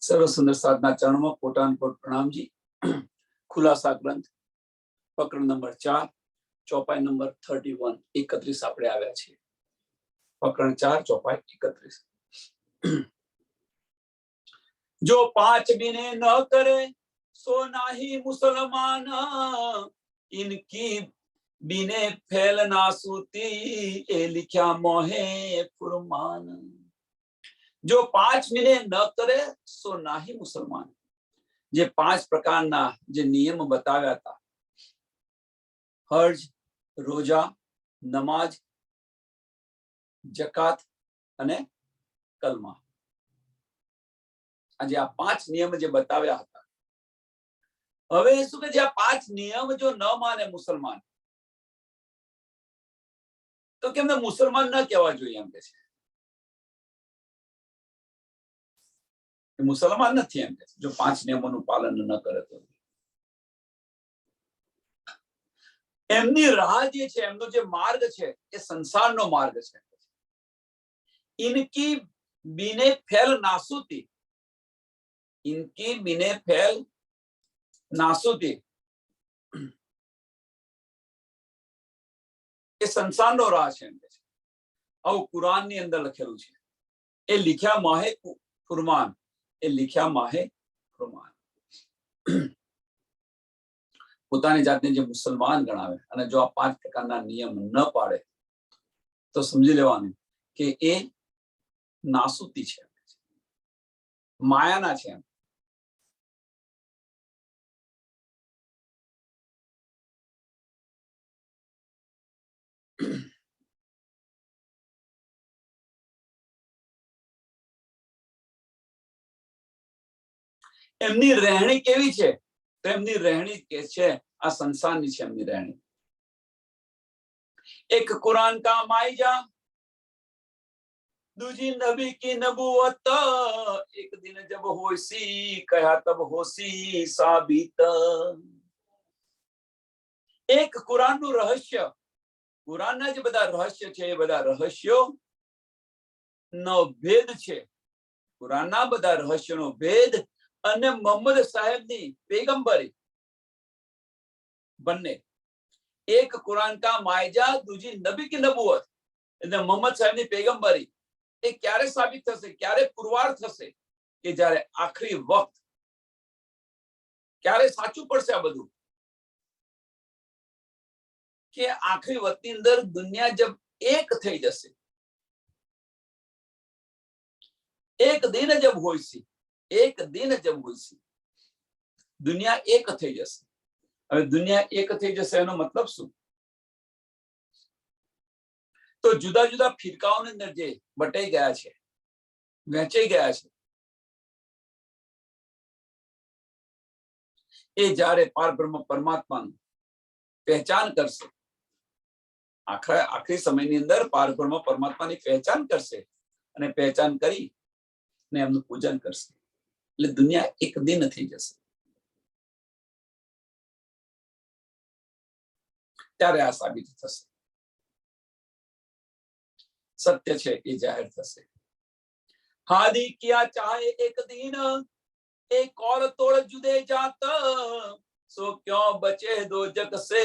सर्व सुंदर साधना चरण में कोटान कोट प्रणाम जी। खुलासा ग्रंथ प्रकरण नंबर 4 चौपाई नंबर 31 31 આપણે આવ્યા છીએ। प्रकरण 4 चौपाई 31। जो 5 बिने न करे सो नाही मुसलमान, इनकी बिने फैल ना सूती, ए लिख्या मोहे फुरमान। जो 5 बिने न करे सो नाही मुसलमान। जे 5 प्रकारना जे नियम बताव्या था, हज, रोजा, नमाज, जकात અને કલમા, આજે આ 5 નિયમ જે બતાવ્યા હતા, હવે શું કે જે આ 5 નિયમ જો ન માને મુસલમાન, તો કેમને મુસલમાન ન કહેવા જોઈએ એમ કે છે। મુસલમાન નથી એમ કે જો 5 નિયમોનું પાલન ન કરે તો। એમની રાહ જે છે, એમનો જે માર્ગ છે એ સંસારનો માર્ગ છે। इनकी बिने फैल नासूती, इनकी बिने फैल नासूती, એ સંસારનો રાહ છે એમ કે છે। આવું કુરાનની અંદર લખેલું છે। એ लिख्या माहे फुरमान, એ लिख्या माहे फुरमान। પોતાની જાતને જે મુસલમાન ગણાવે અને જો આ 5 પ્રકારના નિયમ ન પાડે તો સમજી લેવાનું કે એ નાસુતી છે, માયાના છે। એમની રહેણી કેવી છે? તો એમની રહેણી કે છે આ સંસારની છે એમની રહેણી। એક कुरान का माइजा, दूजी नबी की नबूवत, एक दिन जब होसी कहा तब होसी साबित। एक कुरानનું રહસ્ય, કુરાનના જે બધા રહસ્ય છે એ બધા રહસ્યો નો ભેદ છે। કુરાનના બધા રહસ્યનો ભેદ અને મોહમ્મદ સાહેબની પેગંબરી બંને। એક कुरान का माइजा, दूजी नबी की नबूवत, એટલે મોહમ્મદ સાહેબની પેગંબરી એ ક્યારે સાબિત થશે, ક્યારે પુરવાર થશે કે જ્યારે આખરી વખત, ક્યારે સાચું પડશે આ બધું કે આખરી વખતની અંદર દુનિયા જબ એક થઈ જશે, એક દિન જબ હોઈસી, એક દિન જબ હોઈસી, દુનિયા એક થઈ જશે। હવે દુનિયા એક થઈ જશે એનો મતલબ શું? તો જુદા જુદા ફિરકાઓની અંદર જે બટાઈ ગયા છે, વહેંચાઈ ગયા છે, એ જ્યારે પારબ્રહ્મ પરમાત્માનું પહેચાન કરશે, આખરી સમયની અંદર પારબ્રહ્મ પરમાત્માની પહેચાન કરશે અને પહેચાન કરી ને એમનું પૂજન કરશે, એટલે દુનિયા એક દિન થઈ જશે। ત્યારે આ સાબિત થશે, સત્ય છે એ જાહેર થશે। હાદી કિયા ચાહે એક દિન, एक और तोड़ जुदे जात, सो क्यों बचे दो जग से,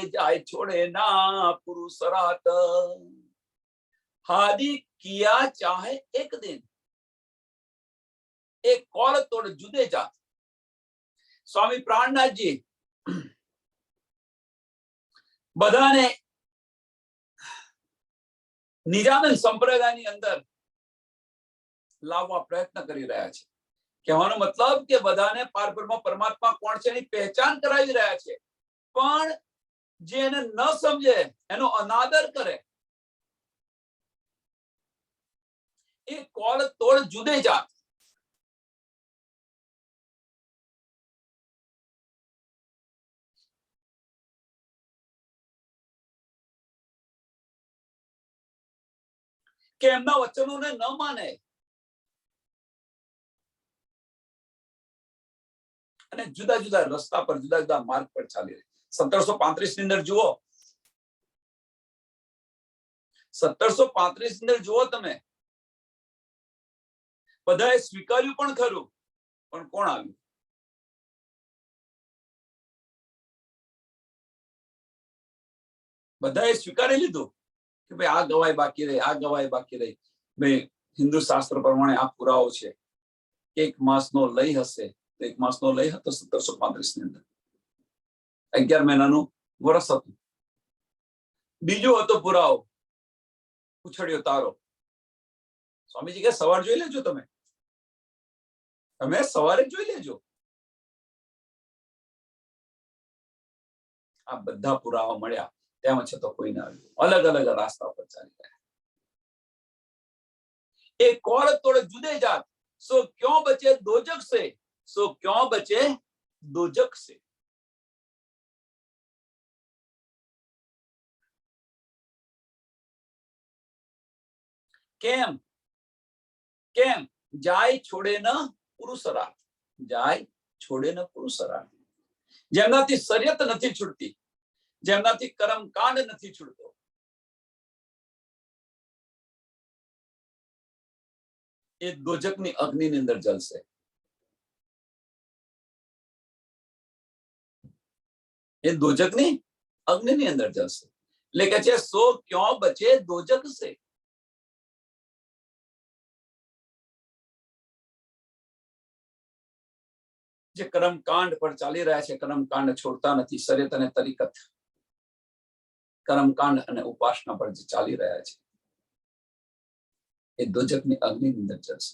जाए छोड़े ना पुरुष रात। हादी किया चाहे एक दिन, एक और तोड़ जुदे जात। स्वामी प्राणनाथ जी બધાને નિજાનંદ સંપ્રદાયની અંદર લાવવા પ્રયત્ન કરી રહ્યા છે। કહેવાનો મતલબ કે બધાને પારબ્રહ્મ પરમાત્મા કોણ છે એની પહેચાન કરાવી રહ્યા છે, પણ જે એને ન સમજે, એનો અનાદર કરે, એ કોળ તોડ જુદે જાત। કે એમના વચનોને ન માને અને જુદા જુદા રસ્તા પર, જુદા જુદા માર્ગ પર ચાલી રહી। 1735 ની અંદર જુઓ, 1735 ની અંદર જુઓ તમે, બધાએ સ્વીકાર્યું પણ ખરું પણ કોણ આવ્યું? બધાએ સ્વીકારી લીધું કે ભાઈ આ ગવાય બાકી રહી, આ ગવાય બાકી રહી. ભાઈ હિન્દુ શાસ્ત્ર પ્રમાણે આ પુરાવો છે. 1 માસનો લય હશે, 1 માસનો લય હતો 1735 ની અંદર, 11 મહિનાનું વર્ષ હતું. બીજો હતો પુરાવો, ઉછળ્યો તારો. સ્વામીજી કે સવાર જોઈ લેજો, તમે સવારે જોઈ લેજો. આ બધા પુરાવા મળ્યા, તેમ છતાં કોઈ ના આવ્યું. અલગ અલગ રાસ્તા પર ચાલી રહ્યા. एक और तोड़े जुदे जात, सो क्यों बचे दोजक से, सो क्यों बचे दोजक से. કેમ કેમ જાય છોડે ન પુરુષાર્થ, જાય છોડે ન પુરુષાર્થ. જેમનાથી શરીયત નથી છૂટતી, જેમનાથી કર્મકાંડ નથી છૂટતો, એ દોજકની અગ્નિની અંદર જલશે. એ દોજકની અગ્નિની અંદર જલશે. એટલે કે છે સો ક્यों बचे दोजक से. જે કર્મકાંડ પર ચાલી રહ્યા છે, કર્મકાંડ છોડતા નથી, શરીયત અને તરીકત, કર્મકાંડ અને ઉપાસના પર જે ચાલી રહ્યા છે, એ દોજકની અગ્નિની અંદર જશે.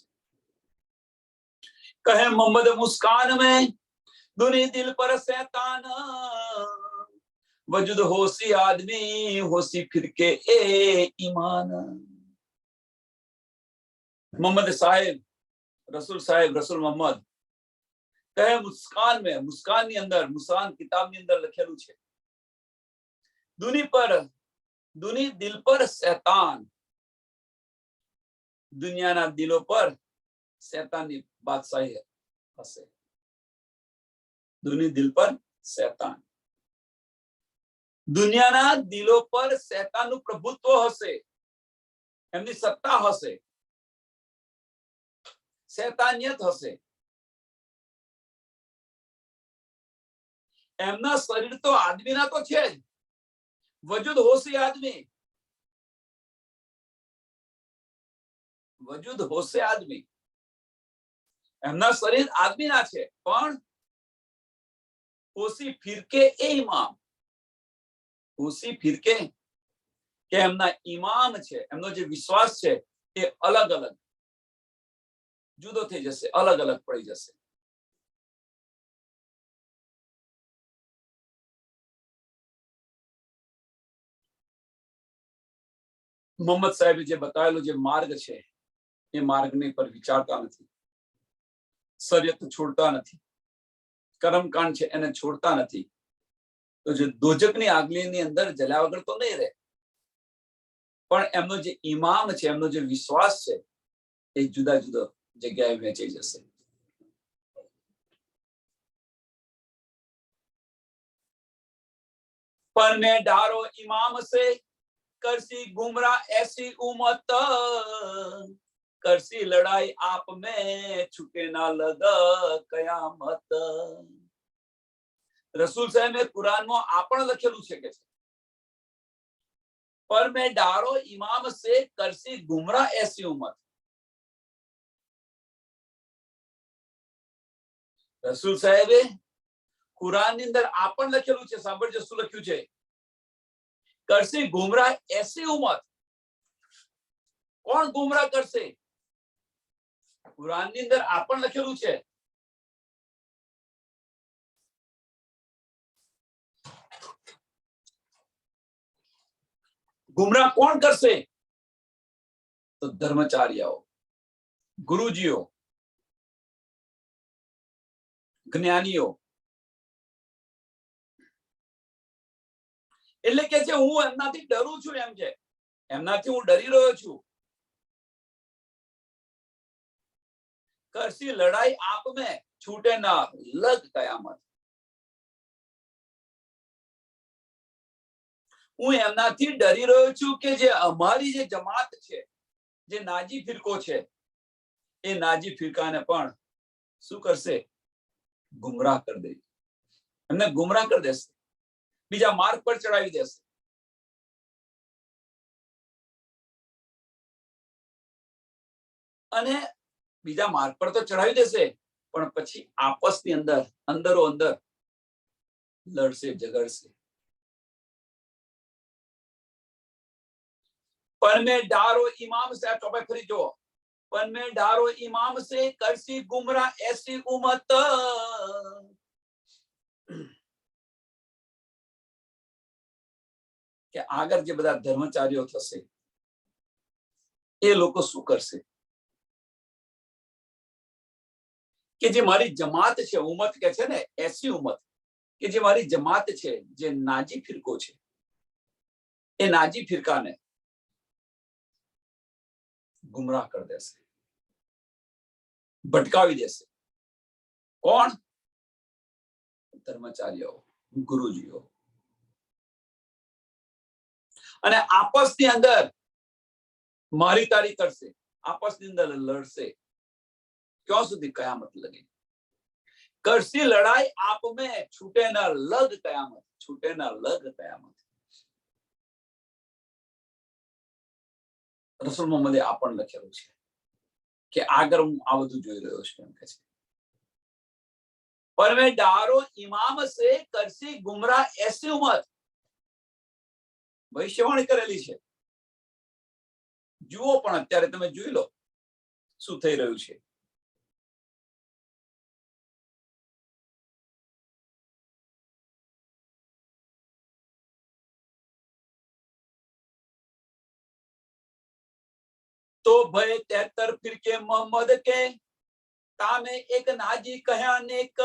કહે મોહમ્મદ મુસ્કાન में दुनी दिल पर शैतान, वजूद होशी आदमी होशी फिर के ए ईमान. मोहम्मद साहेब, रसूल मोहम्मद કહે મુસ્કાન में, મુસ્કાન ની અંદર, મુસ્કાન કિતાબ ની અંદર લખેલું છે, दुनी दिल पर शैतान, દુનિયાના દિલો પર શૈતાનની બાદશાહી હશે. દુની દિલ પર શૈતાન, દુનિયાના દિલો પર શૈતાનનું પ્રભુત્વ હશે, એમની સત્તા હશે, શૈતાનિયત હશે. એમના શરીર તો આદમીના તો છે જ, વજૂદ હોશી આદમી, વજૂદ હોશે આદમી. એમના શરીર આદમીના છે, પણ હોશી ફિરકે એ ઇમામ, હોશી ફિરકે કે એમના ઇમામ છે, એમનો જે વિશ્વાસ છે એ અલગ અલગ જુદો થઈ જશે, અલગ અલગ પડી જશે. મોહમ્મદ સાહેબે જે બતાવેલો જે માર્ગ છે, એ માર્ગને પર વિચારતા નથી, શરીયત છોડતા નથી, કર્મકાંડ છે એને છોડતા નથી, તો જે દોજકની આગલીની અંદર જલ્યા વગર તો નહીં રહે, પણ એમનો જે ઇમામ છે, એમનો જે વિશ્વાસ છે, એ જુદા જુદા જગ્યાએ વહેંચાઈ જશે. पर मैं डारो इमाम से करसी गुमराह ऐसी उम्मत, करसी लड़ाई आप में छुटे ना लगा कयामत. રસૂલ સાહેબે કુરાનમાં આ પણ લખેલું છે કે પર મેં ડારો ઇમામ સે કરસી ગુમરાહ એસી ઉમ્મત. રસૂલ સાહેબે કુરાનની અંદર આ પણ લખેલું છે, સાંભળજો શું લખ્યું છે, કરશે ગુમરાહ એસી ઉમ્મત. કોણ ગુમરાહ કરશે? કુરાનની અંદર આ પણ લખેલું છે. ગુમરાહ કોણ કરશે? તો ધર્મચાર્યાઓ, ગુરુજીઓ, જ્ઞાનીઓ. એટલે કે છે હું એમનાથી ડરું છું, એમ છે, એમનાથી હું ડરી રહ્યો છું. કરસી લડાઈ આપ में छूटे ना लग कयामत. હું એમનાથી ડરી રહ્યો છું કે જે અમારી જે જમાત છે, જે નાજી ફિરકો છે, એ નાજી ફિરકાને પણ શું કરશે? ગુમરાહ કરી દે, એમને ગુમરાહ કરી દેશે, બીજા માર્ગ પર ચડાવી દેશે. અને બીજા માર્ગ પર તો ચડાવી દેશે, પણ પછી આપસની અંદર અંદરો અંદર લડશે, ઝઘડશે. पर में डारो इमाम से, टॉपिक फरी जो, पर में डारो इमाम से करसी गुमराह ऐसी उम्मत. કે આગળ જે બધા ધર્મચારીઓ થશે એ લોકો શું કરશે? કે જે મારી જમાત છે, ઉમ્મત કે છે ને, એસી ઉમ્મત, કે જે મારી જમાત છે, જે નાજી ફિરકો છે, એ નાજી ફિરકાને ગુમરાહ કરી દેશે, ભટકાવી દેશે. કોણ? ધર્મચારીઓ, ગુરુજીઓ. અને આપસની અંદર મારી તારી કરશે, આપસની અંદર લડશે. ક્યાં સુધી? કયામત લગી. કરશી લડાઈ આપ में, छूटे ना लग कयामत, छूटे ना लग कयामत. રસૂલ મોહમ્મદે આ પણ લખેલું છે કે આગળ હું આ બધું જોઈ રહ્યો છું, એમ કે છે. पर मैं डारो इमाम से करसी गुमराह ऐसी उम्मत. ભવિષ્યવાણી કરેલી છે. જુઓ, પણ અત્યારે તમે જોઈ લો શું થઈ રહ્યું છે. तो भय 73 फिरके मोहम्मद के, तामे एक नाजी कहा नेक,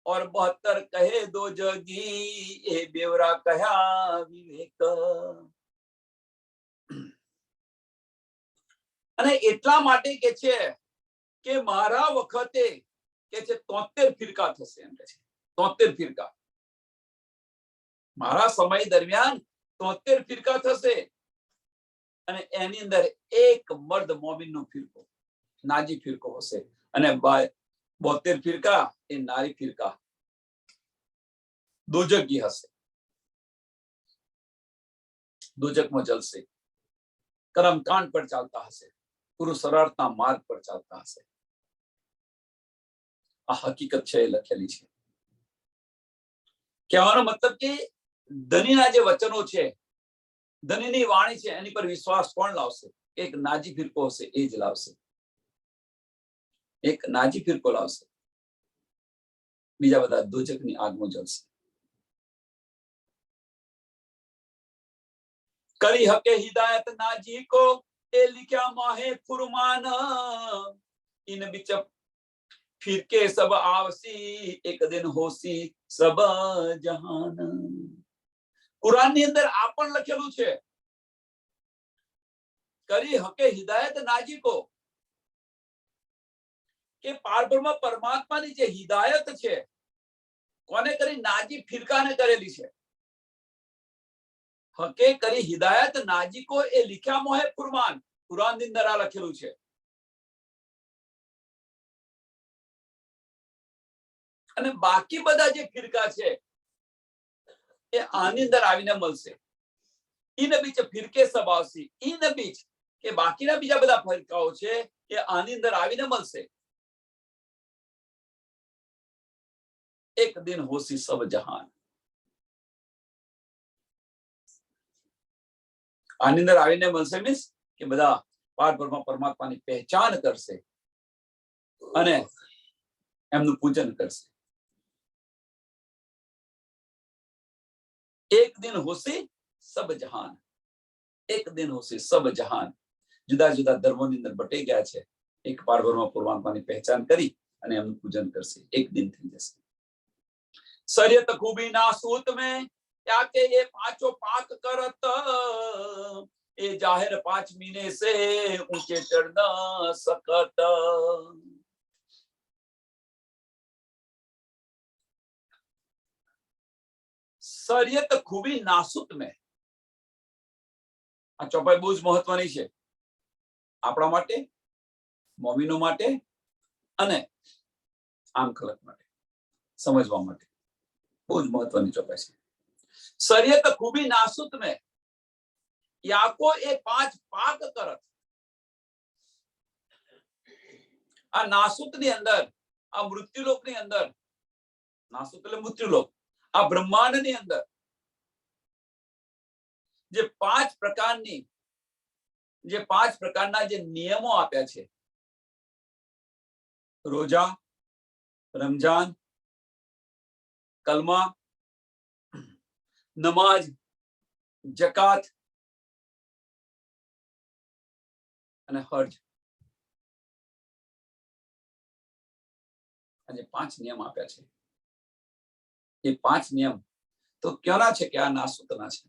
और 72 कहे दो जगी, ए बेवरा कहा विवेक. અને એટલા માટે કે છે કે મારા વખતે કે છે 73 ફિરકા થશે, એમ કે છે 73 ફિરકા. મારા સમય દરમિયાન 73 ફિરકા થશે, અને એની અંદર એક મર્દ મોમિનનો ફિરકો, નાજી ફિરકો હશે, અને 72 ફિરકા એ નારી ફિરકા દોજકી હશે. દોજકમાં જલશે, કર્મકાંડ પર ચાલતા હશે, પુરુષ સરળતા માર્ગ પર ચાલતા હશે. આ હકીકત છે, એ લખેલી છે. કહેવાનો મતલબ કે ધનીના જે વચનો છે, ધનીની વાણી છે, એની પર વિશ્વાસ કોણ લાવશે? એક નાજી ફિરકો હશે, એ જ લાવશે. એક નાજી ફિરકો લાવશે, બીજા બધા દોજકની આગમાં જલશે. करी हके हिदायत नाजी को, ए लिखा माहे फुरमान. इन बिच फिरके सब आवसी, एक दिन होसी सब जहान. कुरान ની અંદર આ પણ લખેલું છે, કરી હકે હિદાયત નાજી को, કે પારબ્રહ્મ પરમાત્માની જે હિદાયત છે, કોને કરી? નાજી ફિરકાને કરેલી છે. હકે કરી હિદાયત નાજી को, એ लिखा मोहे फुरमान. कुरान ની અંદર આ લખેલું છે. અને બાકી બધા જે ફિરકા છે એ આની અંદર આવીને મળશે. इन बीच फिरके सब आवसी, इन बीच કે બાકીના બીજા બધા ફિરકાઓ છે એ આની અંદર આવીને મળશે. એક દિન હોસી સબ જહાન. આની અંદર આવીને મળશે મીન્સ કે બધા પારબ્રહ્મ પરમાત્માની પહેચાન કરશે અને એમનું પૂજન કરશે. એક દિન હોસી સબ જહાન, એક દિન હોસી સબ જહાન. જુદા જુદા ધર્મોની અંદર બટી ગયા છે, એક પારબ્રહ્મ પરમાત્માની પહેચાન કરી અને એમનું પૂજન કરશે. એક દિન થઈ જશે. શરીયત ખૂબી નાસૂત में क्या के ये पांचों पाक करत, ये जाहिर 5 महीने से ऊंचे चढ़ न सकत. શરીયત ખૂબી નાસૂત में, આ ચોપાઈ બહુ જ મહત્વની છે આપણા માટે, મોમિનો માટે અને આમ ખલક માટે समझवा માટે બહુ જ મહત્વની ચોપાઈ છે. શરીયત ખૂબી નાસુત में याको એ 5 પાક કરત. આ નાસુત ની અંદર, આ મૃત્યુલોક ની અંદર, નાસુત એટલે મૃત્યુલોક, આ બ્રહ્માંડ ની અંદર જે 5 પ્રકારના જે નિયમો આપ્યા છે, રોજા, રમજાન, કલમા, નમાજ, જકાત અને હજ, આ જે 5 નિયમ આપ્યા છે, એ 5 નિયમ તો ક્યાંના છે કે આ નાસુતના છે.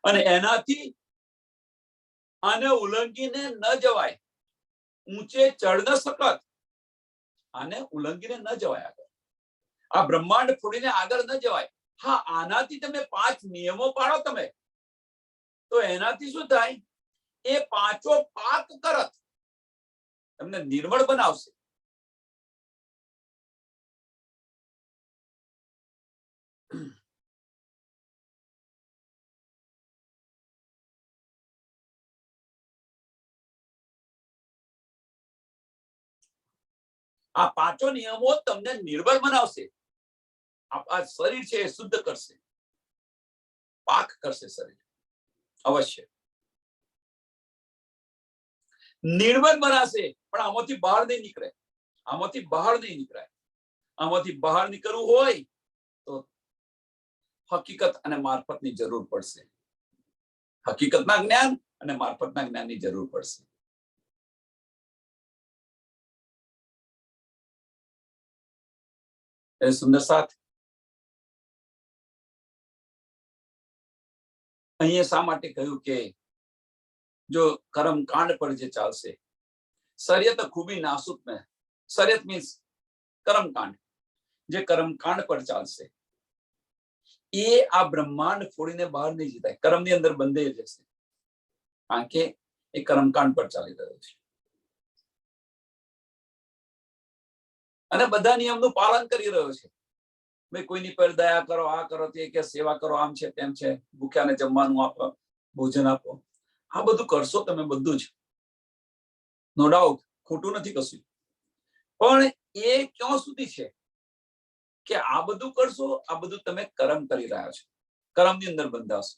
અને એનાથી આને ઉલ્લંઘીને ન જવાય, ઊંચે ચઢ ન સકત, આને ઉલ્લંઘીને ન જવાય આગળ, આ બ્રહ્માંડ ફોડીને આગળ ન જવાય. હા, આનાથી તમે 5 નિયમો પાડો તમે, તો એનાથી શું થાય, એ 5 પાક કરત, તમને નિર્મળ બનાવશે. આ 5 નિયમો તમને નિર્બળ બનાવશે. આ શરીર છે એ શુદ્ધ કરશે, પાક કરશે શરીર અવશ્ય. નિર્બળ બનાવશે, પણ આમાંથી બહાર નહીં નીકળે, આમાંથી બહાર નહીં નીકળાય. આમાંથી બહાર નીકળવું હોય તો હકીકત અને મારફતની જરૂર પડશે. હકીકતના જ્ઞાન અને મારફતના જ્ઞાનની જરૂર પડશે. એ સુંદર સાથ અહીંયા શા માટે કહ્યું કે જો કર્મ કાંડ પર જે ચાલશે, શરીયત ખૂબી નાસુક में, શરીયત મીન્સ કર્મકાંડ, જે કર્મકાંડ પર ચાલશે એ આ બ્રહ્માંડ ફોડીને બહાર નહીં જતા, કર્મની અંદર બંધાઈ જશે, કારણ કે એ કર્મકાંડ પર ચાલી રહ્યો છે અને બધા નિયમનું પાલન કરી રહ્યો છે. ભાઈ કોઈની પર દયા કરો, આ કરો, તે કે સેવા કરો, આમ છે તેમ છે, ભૂખ્યાને જમવાનું આપો, ભોજન આપો, આ બધું કરશો તમે, બધું જ નો ડાઉટ, ખોટું નથી કશું. પણ એ ક્યાં સુધી છે કે આ બધું કરશો, આ બધું તમે કર્મ કરી રહ્યા છો, કર્મની અંદર બંધાશો,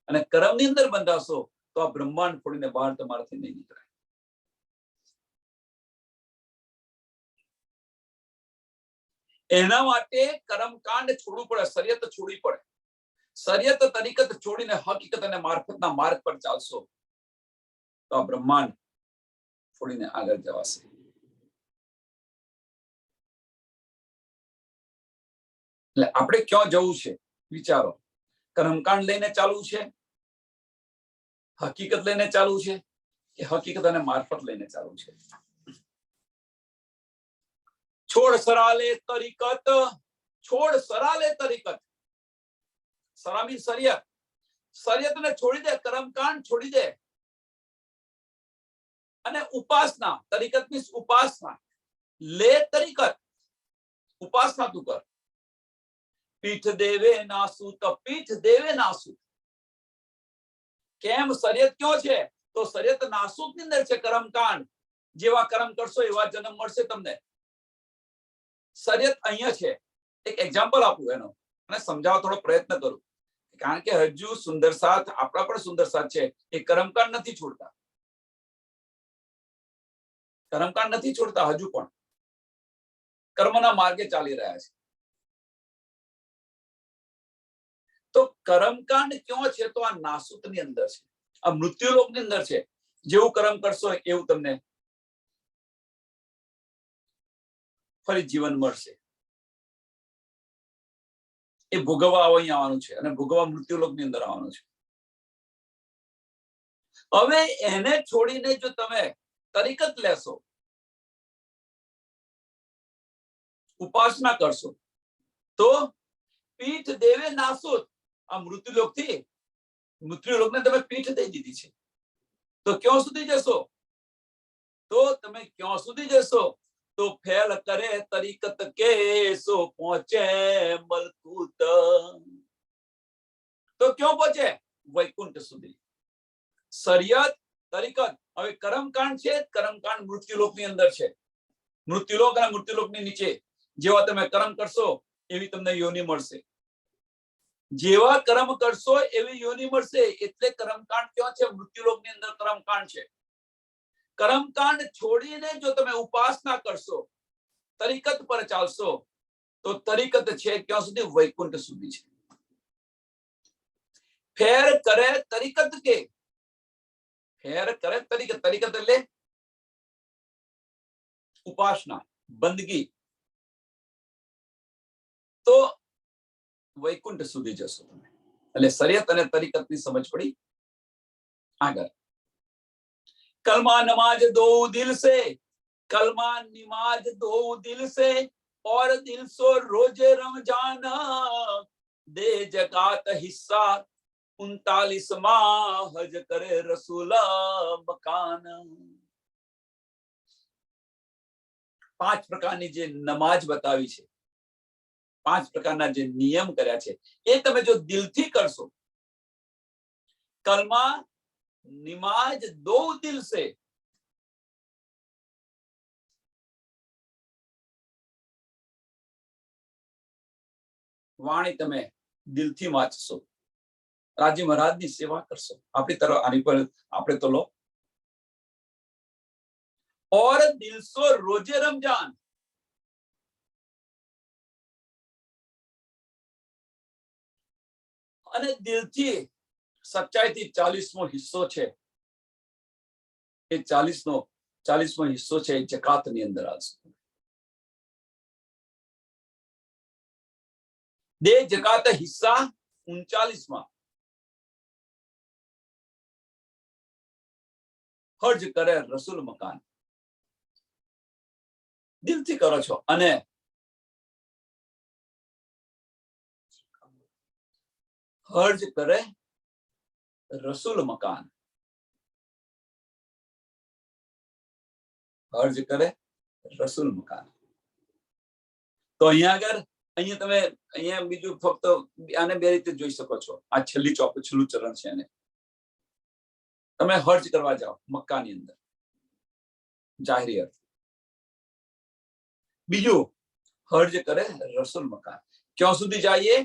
અને કર્મની અંદર બંધાશો તો આ બ્રહ્માંડ ફોડીને બહાર તમારાથી નહીં નીકળે. એના માટે કર્મકાંડ છોડવું પડે, શરીયત છોડવી પડે. શરીયત તરીકત છોડીને હકીકત અને મારફતના માર્ગ પર ચાલશો તો આ બ્રહ્માંડ છોડીને આગળ જવાશે. એટલે આપણે ક્યાં જવું છે વિચારો. કર્મકાંડ લઈને ચાલવું છે, હકીકત લઈને ચાલવું છે, કે હકીકત અને મારફત લઈને ચાલવું છે. છોડ સરાલે તરીકત, છોડ સરાલે તરીકત, સરામી શરીયત, શરીયતને છોડી દે, કર્મકાંડ છોડી દે, અને ઉપાસના, તરીકત મીન્સ ઉપાસના, લે તરીકત, ઉપાસના તું કર. પીઠ દેવે નાસુત, પીઠ દેવે નાસુત. કેમ શરીયત ક્યો છે? તો શરીયત નાસુત ની અંદર છે. કર્મકાંડ, જેવા કર્મ કરશો એવા જન્મ મળશે તમને. શરીયત અહીંયા છે. એક એક્ઝામ્પલ આપું એનો અને સમજાવવા થોડો પ્રયત્ન કરું, કારણ કે હજુ સુંદર સાથ, આપણા પણ સુંદર સાથ છે, એ કર્મકાંડ નથી છોડતા, કર્મકાંડ નથી છોડતા, હજુ પણ કર્મના માર્ગે ચાલી રહ્યા છે. તો કર્મકાંડ ક્યાં છે? તો આ નાસુત ની અંદર છે, આ મૃત્યુલોક ની અંદર છે. જેવું કર્મ કરશો એવું તમને ફરી જીવન મળશે. એ ભોગવવા અહીંયા આવવાનું છે, અને ભોગવવા મૃત્યુલોક ની અંદર આવવાનું છે. હવે એને છોડીને જો તમે તરીકત લેશો, ઉપાસના કરશો, તો પીઠ દેવે નાસુત, આ મૃત્યુલોકને તમે પીઠ દઈ દીધી છે. તો ક્યાં સુધી જશો? તો તમે ક્યાં સુધી જશો? तो फैल करे तरीकत के सो पहुंचे मलकूत। तो क्यों पहुंचे? वैकुंठ सुधी। शरीयत तरीकत। હવે કર્મકાંડ છે, કર્મકાંડ મૃત્યુલોકની અંદર છે। મૃત્યુલોક અને મૃત્યુલોકની નીચે જેવા તમે કર્મ કરશો એવી તમને યોનિ મળશે। જેવા કર્મ કરશો એવી યોનિ મળશે। એટલે કર્મકાંડ ક્યાં છે? મૃત્યુલોકની અંદર કર્મકાંડ છે। કર્મકાંડ છોડીને જો તમે ઉપાસના કરશો, તરીકત પર ચાલશો, તો તરીકત છે ક્યાં સુધી? વૈકુંઠ સુધી છે। ફેર કરે તરીકત કે, ફેર કરે તરીકત, તરીકત એટલે ઉપાસના, બંદગી। તો વૈકુંઠ સુધી જશો તમે। એટલે શરીયત અને તરીકતની સમજ પડી। આગળ कलमा नमाज दो दिल से, कलमा नमाज दो दिल से, और दिल सो रोजे रमजान, दे जकात हिस्सा 39वां हज करे रसूला मकान। 5 પ્રકારની જે નમાજ બતાવી છે, 5 પ્રકારના જે નિયમ કર્યા છે, એ તમે જો દિલથી કરશો, કલમા नमाज दो दिल से, वाणी तमे दिलथी वांचशो, राजी महाराजनी सेवा करशो। आपणी तरफ आनी पर आपणे तो लो। और दिल सो रोजे रमजान, अने दिलथी सच्चाईथी 40मो हिस्सो छे। ए 40मो हिस्सो छे जकातनी अंदर आवशे। दे जकात हिस्सा 39वां हज करे रसूल मकान। दिलथी करो छो अने हज करे रसूल मकान, हज करे रसूल मकान। तो अहींया આગળ અહીંયા તમે અહીંયા બીજું ફક્ત આને બે રીતે જોઈ શકો છો। આ છેલ્લી છેલ્લું ચરણ છે એને તમે હજ કરવા જાઓ મક્કાની અંદર, જાહેરી અર્થ। બીજું હજ કરે રસૂલ મકાન। ક્યાં સુધી જઈએ?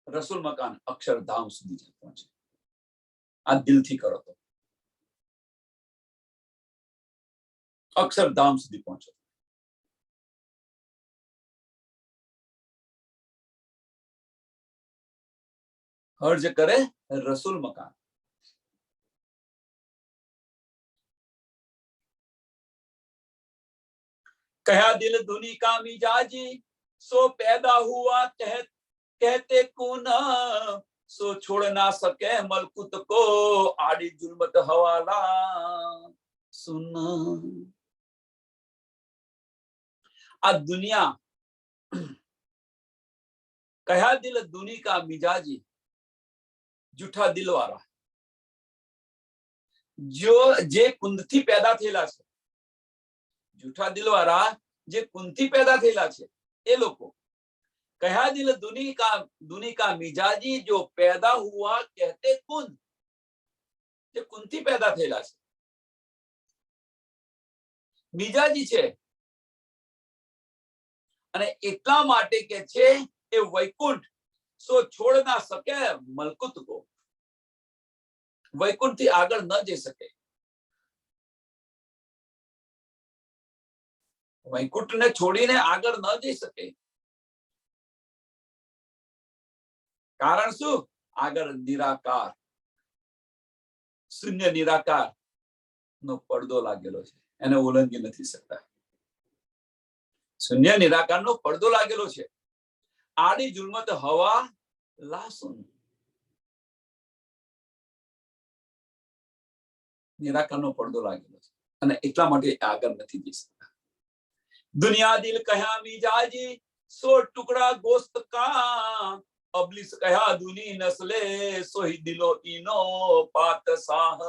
રસૂલ મકાન અક્ષરધામ સુધી પહોંચે। આ દિલથી કરો તો અક્ષરધામ સુધી પહોંચો। हर्ज करे रसूल मकान। कहा दिल दुनी का मिजाजी, सो पैदा हुआ कहते कौन, सो छोड़ ना सके मलकुत को, आड़ी जुल्मत हवाला सुना। आ दुनिया कहा दिल दुनी का मिजाजी, जूठा दिल वाला जो जे कुंदथी पैदा थेला छे, जूठा दिल वाला जे कुंदथी पैदा थेला छे ए लोको कहा दिल दुनी का मिजाजी, जो पैदा हुआ कहते कुंद, जे कुंदथी पैदा थेला छे मिजाजी छे, अने એટલા માટે કે છે એ વૈકુંઠ सो छोड़ ना सके मलकुत को, वैकुंठ थी आगळ न जई सके। वैकुंठ ने छोड़ीने आगळ न जई सके। कारण शू? आगळ निराकार, शून्य निराकार नो પડદો लागेलो छे, एने ओलंगी નથી सकता। शून्य निराकार नो પડદો लागेलो छे। आड़ी जुल्मत हवा लासुन, निराकारનો પડદો लागेलो છે અને એટલા માટે આગળ નથી જઈ શકતા। दुनिया दिल कहा मिजाजी, सो टुकड़ा गोश्त का, अबलिस कहा दुनी नस्ले, सो ही दिलो इनो पातशाह।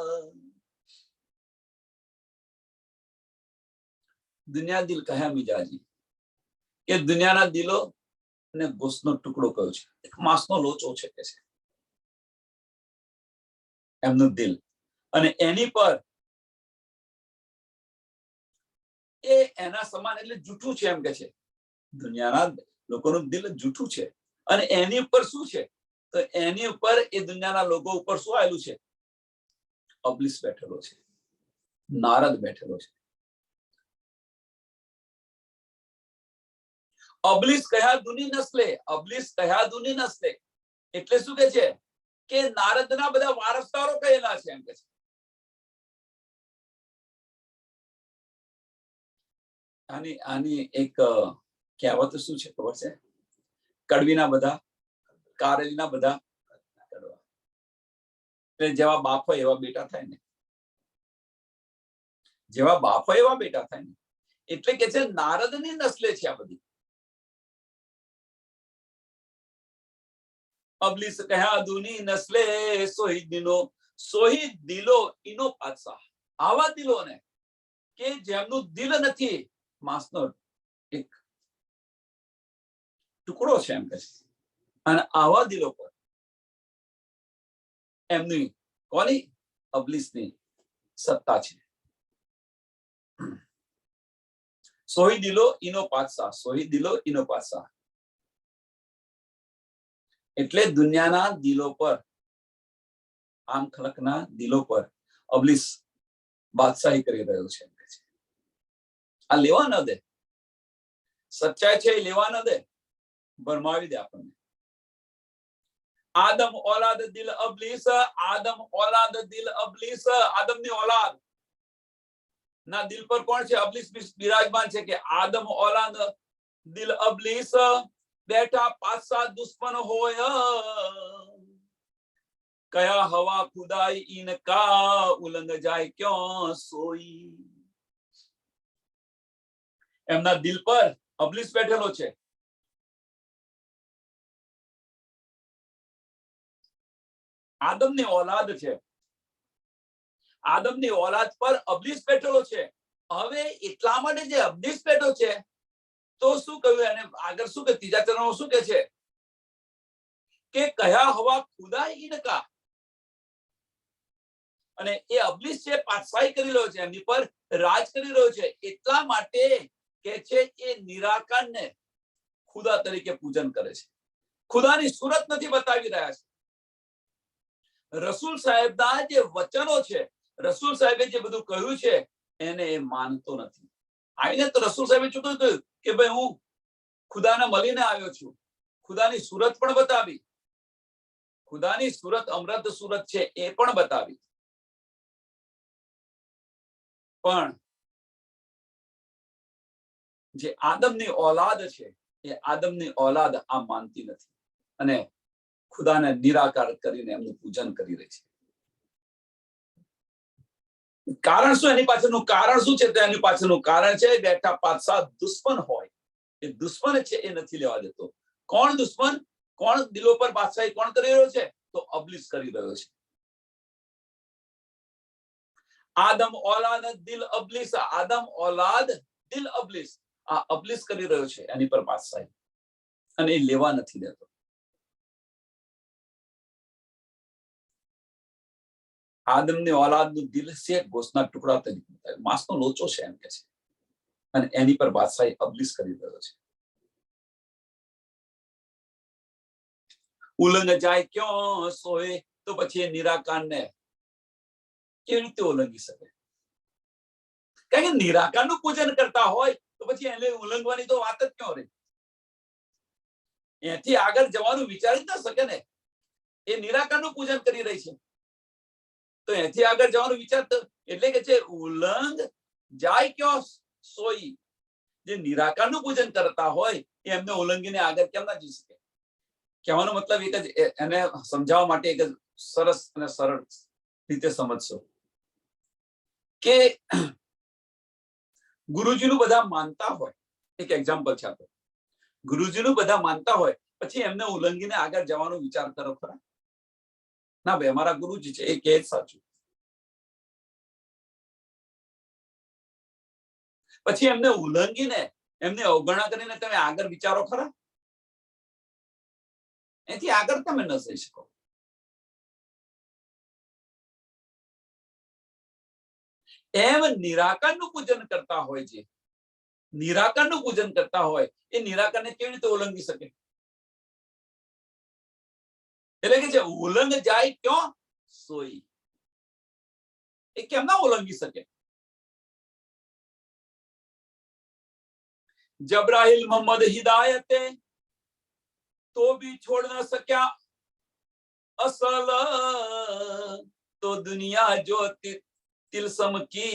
દુનિયા દિલ કહ્યા મિજાજી, કે દુનિયાના દિલો ને ગોશનો ટુકડો કયો છે, એક માંસનો લોચો છે કે છે એમનું દિલ, અને એની પર એ એના સમાન એટલે જૂઠું છે એમ કે છે. દુનિયાના લોકોનું દિલ જૂઠું છે અને એની ઉપર શું છે, તો એની ઉપર એ દુનિયાના લોકો ઉપર શું આવેલું છે, અબલીસ બેઠેલો છે, નારદ બેઠેલો છે. અબલીસ કહ્યા દુની નસ્લે, અબલીસ કહ્યા દુની નસ્લે એટલે શું કે છે કે નારદના બધા વારસદારો કહેલા છે એમ કે છે. આની એક કહેવત શું છે ખબર છે, કડવીના બધા કારેલીના બધા કડવા, એટલે જેવા બાપ હોય એવા બેટા થાય ને, જેવા બાપ હોય એવા બેટા થાય ને, એટલે કે છે નારદની નસ્લે છે આ બધી. અબલીસ કહ્યા દુની નસ્લે સોહી દિલો ઇનો પાતશાહ, આવા દિલોને કે જેમનું દિલ નથી, માંસનો એક ટુકડો છે એમ કે છે, અને આવા દિલો પર એમની કોની, અબલીસની સત્તા છે. સોહી દિલો ઇનો પાતશાહ, સોહી દિલો ઇનો પાતશાહ એટલે દુનિયાના દિલો પર, આમ ખલકના દિલો પર અબલીસ બાદશાહી કરી રહ્યો છે. આ લેવા ન દે, સચ્ચાઈ છે એ લેવા ન દે, ભરમાવી દે આપણને. આદમ ઓલાદ દિલ અબલીસ, આદમ ઓલાદ દિલ અબલીસ, આદમની ઓલાદ ના દિલ પર કોણ છે, અબલીસ બિરાજમાન છે. કે આદમ ઓલાદ દિલ અબલીસ, બેઠા પાછા દુશ્મન હોય, કયા હવા ખુદાઈ ઇનકા, ઉલંગ જાય ક્યાં સોઈ. એમના દિલ પર અબલીસ બેઠેલો છે. આદમની ઓલાદ છે, આદમની ઓલાદ પર અબલીસ બેઠેલો છે. હવે એટલા માટે જે અબલીસ બેઠો છે, તો શું કહ્યું એને આગળ, શું કે ત્રીજા ચરણમાં શું કે છે કે કયા હવા ખુદા ઇનકા, અને એ અબલીસ છે પાતશાહી કરી રહ્યો છે, એમની પર રાજ કરી રહ્યો છે. એટલા માટે કે છે એ નિરાકારને ખુદા તરીકે પૂજન કરે છે, ખુદાની સુરત નથી બતાવી રહ્યા છે. રસૂલ સાહેબના જે વચનો છે, રસૂલ સાહેબે જે બધું કહ્યું છે એને એ માનતો નથી. આવીને તો રસૂલ સાહેબે શું કહ્યું કે ભાઈ હું ખુદાને મળીને આવ્યો છું, ખુદાની સુરત પણ બતાવી, ખુદાની સુરત અમૃત સુરત છે એ પણ બતાવી, પણ જે આદમની ઓલાદ છે એ આદમની ઓલાદ આ માનતી નથી અને ખુદાને નિરાકાર કરીને એમનું પૂજન કરી રહી છે. કારણ શું, એની પાછળનું કારણ શું છે? તો એની પાછળનું કારણ છે બેઠા પાછા દુશ્મન હોય, એ દુશ્મન છે એ નથી લેવા દેતો. કોણ દુશ્મન, કોણ દિલો પર બાદશાહી કોણ કરી રહ્યો છે? તો અબલીસ કરી રહ્યો છે. આદમ ઓલાદ દિલ અબલીસ, આદમ ઓલાદ દિલ અબલીસ, આ અબલીસ કરી રહ્યો છે એની પર બાદશાહી, અને એ લેવા નથી દેતો. આદમની ઓલાદનું દિલ છે ગોશના ટુકડા તરીકે, માંસનો લોચો છે એમ કે છે, અને એની પર બાદશાહી અબલીસ કરી રહ્યો છે. ઉલંગ જાય ક્યાં સોય, તો પછી એ નિરાકારને કેવી રીતે ઉલ્લંઘી શકે? કારણ કે નિરાકારનું પૂજન કરતા હોય તો પછી એને ઉલ્લંઘવાની તો વાત જ ક્યાં રહી? એથી આગળ જવાનું વિચારી જ ના શકે ને. એ નિરાકારનું પૂજન કરી રહી છે, તો એથી આગળ જવાનું વિચાર, એટલે કે છે ઉલ્લંઘ જાય ક્યાં સોઈ. જે નિરાકારનું પૂજન કરતા હોય એ એમને ઉલ્લંઘીને આગળ કેમ ના જઈ શકે? કહેવાનો મતલબ એક જ, એને સમજાવવા માટે એક જ સરસ અને સરળ રીતે સમજશો કે ગુરુજીનું બધા માનતા હોય, એક એક્ઝામ્પલ છે આપણે, ગુરુજીનું બધા માનતા હોય પછી એમને ઉલ્લંઘીને આગળ જવાનો વિચાર કરો ખરા? ના ભાઈ, અમારા ગુરુજી છે એ કે સાચું. પછી એમને ઉલ્લંઘીને એમને અવગણના કરીને તમે આગળ વિચારો ખરા? એથી આગળ તમે ન જઈ શકો. એમ નિરાકારનું પૂજન કરતા હોય છે, નિરાકારનું પૂજન કરતા હોય એ નિરાકારને કેવી રીતે ઉલ્લંઘી શકે? એટલે કે જે ઉલ્લંઘ જાય ક્યાં સોઈ, એ કેમ ના ઉલ્લંઘી શકે? जब्राइल मोहम्मद हिदायते तो भी छोड़ ना सक्या असल, तो दुनिया जो तिलसम की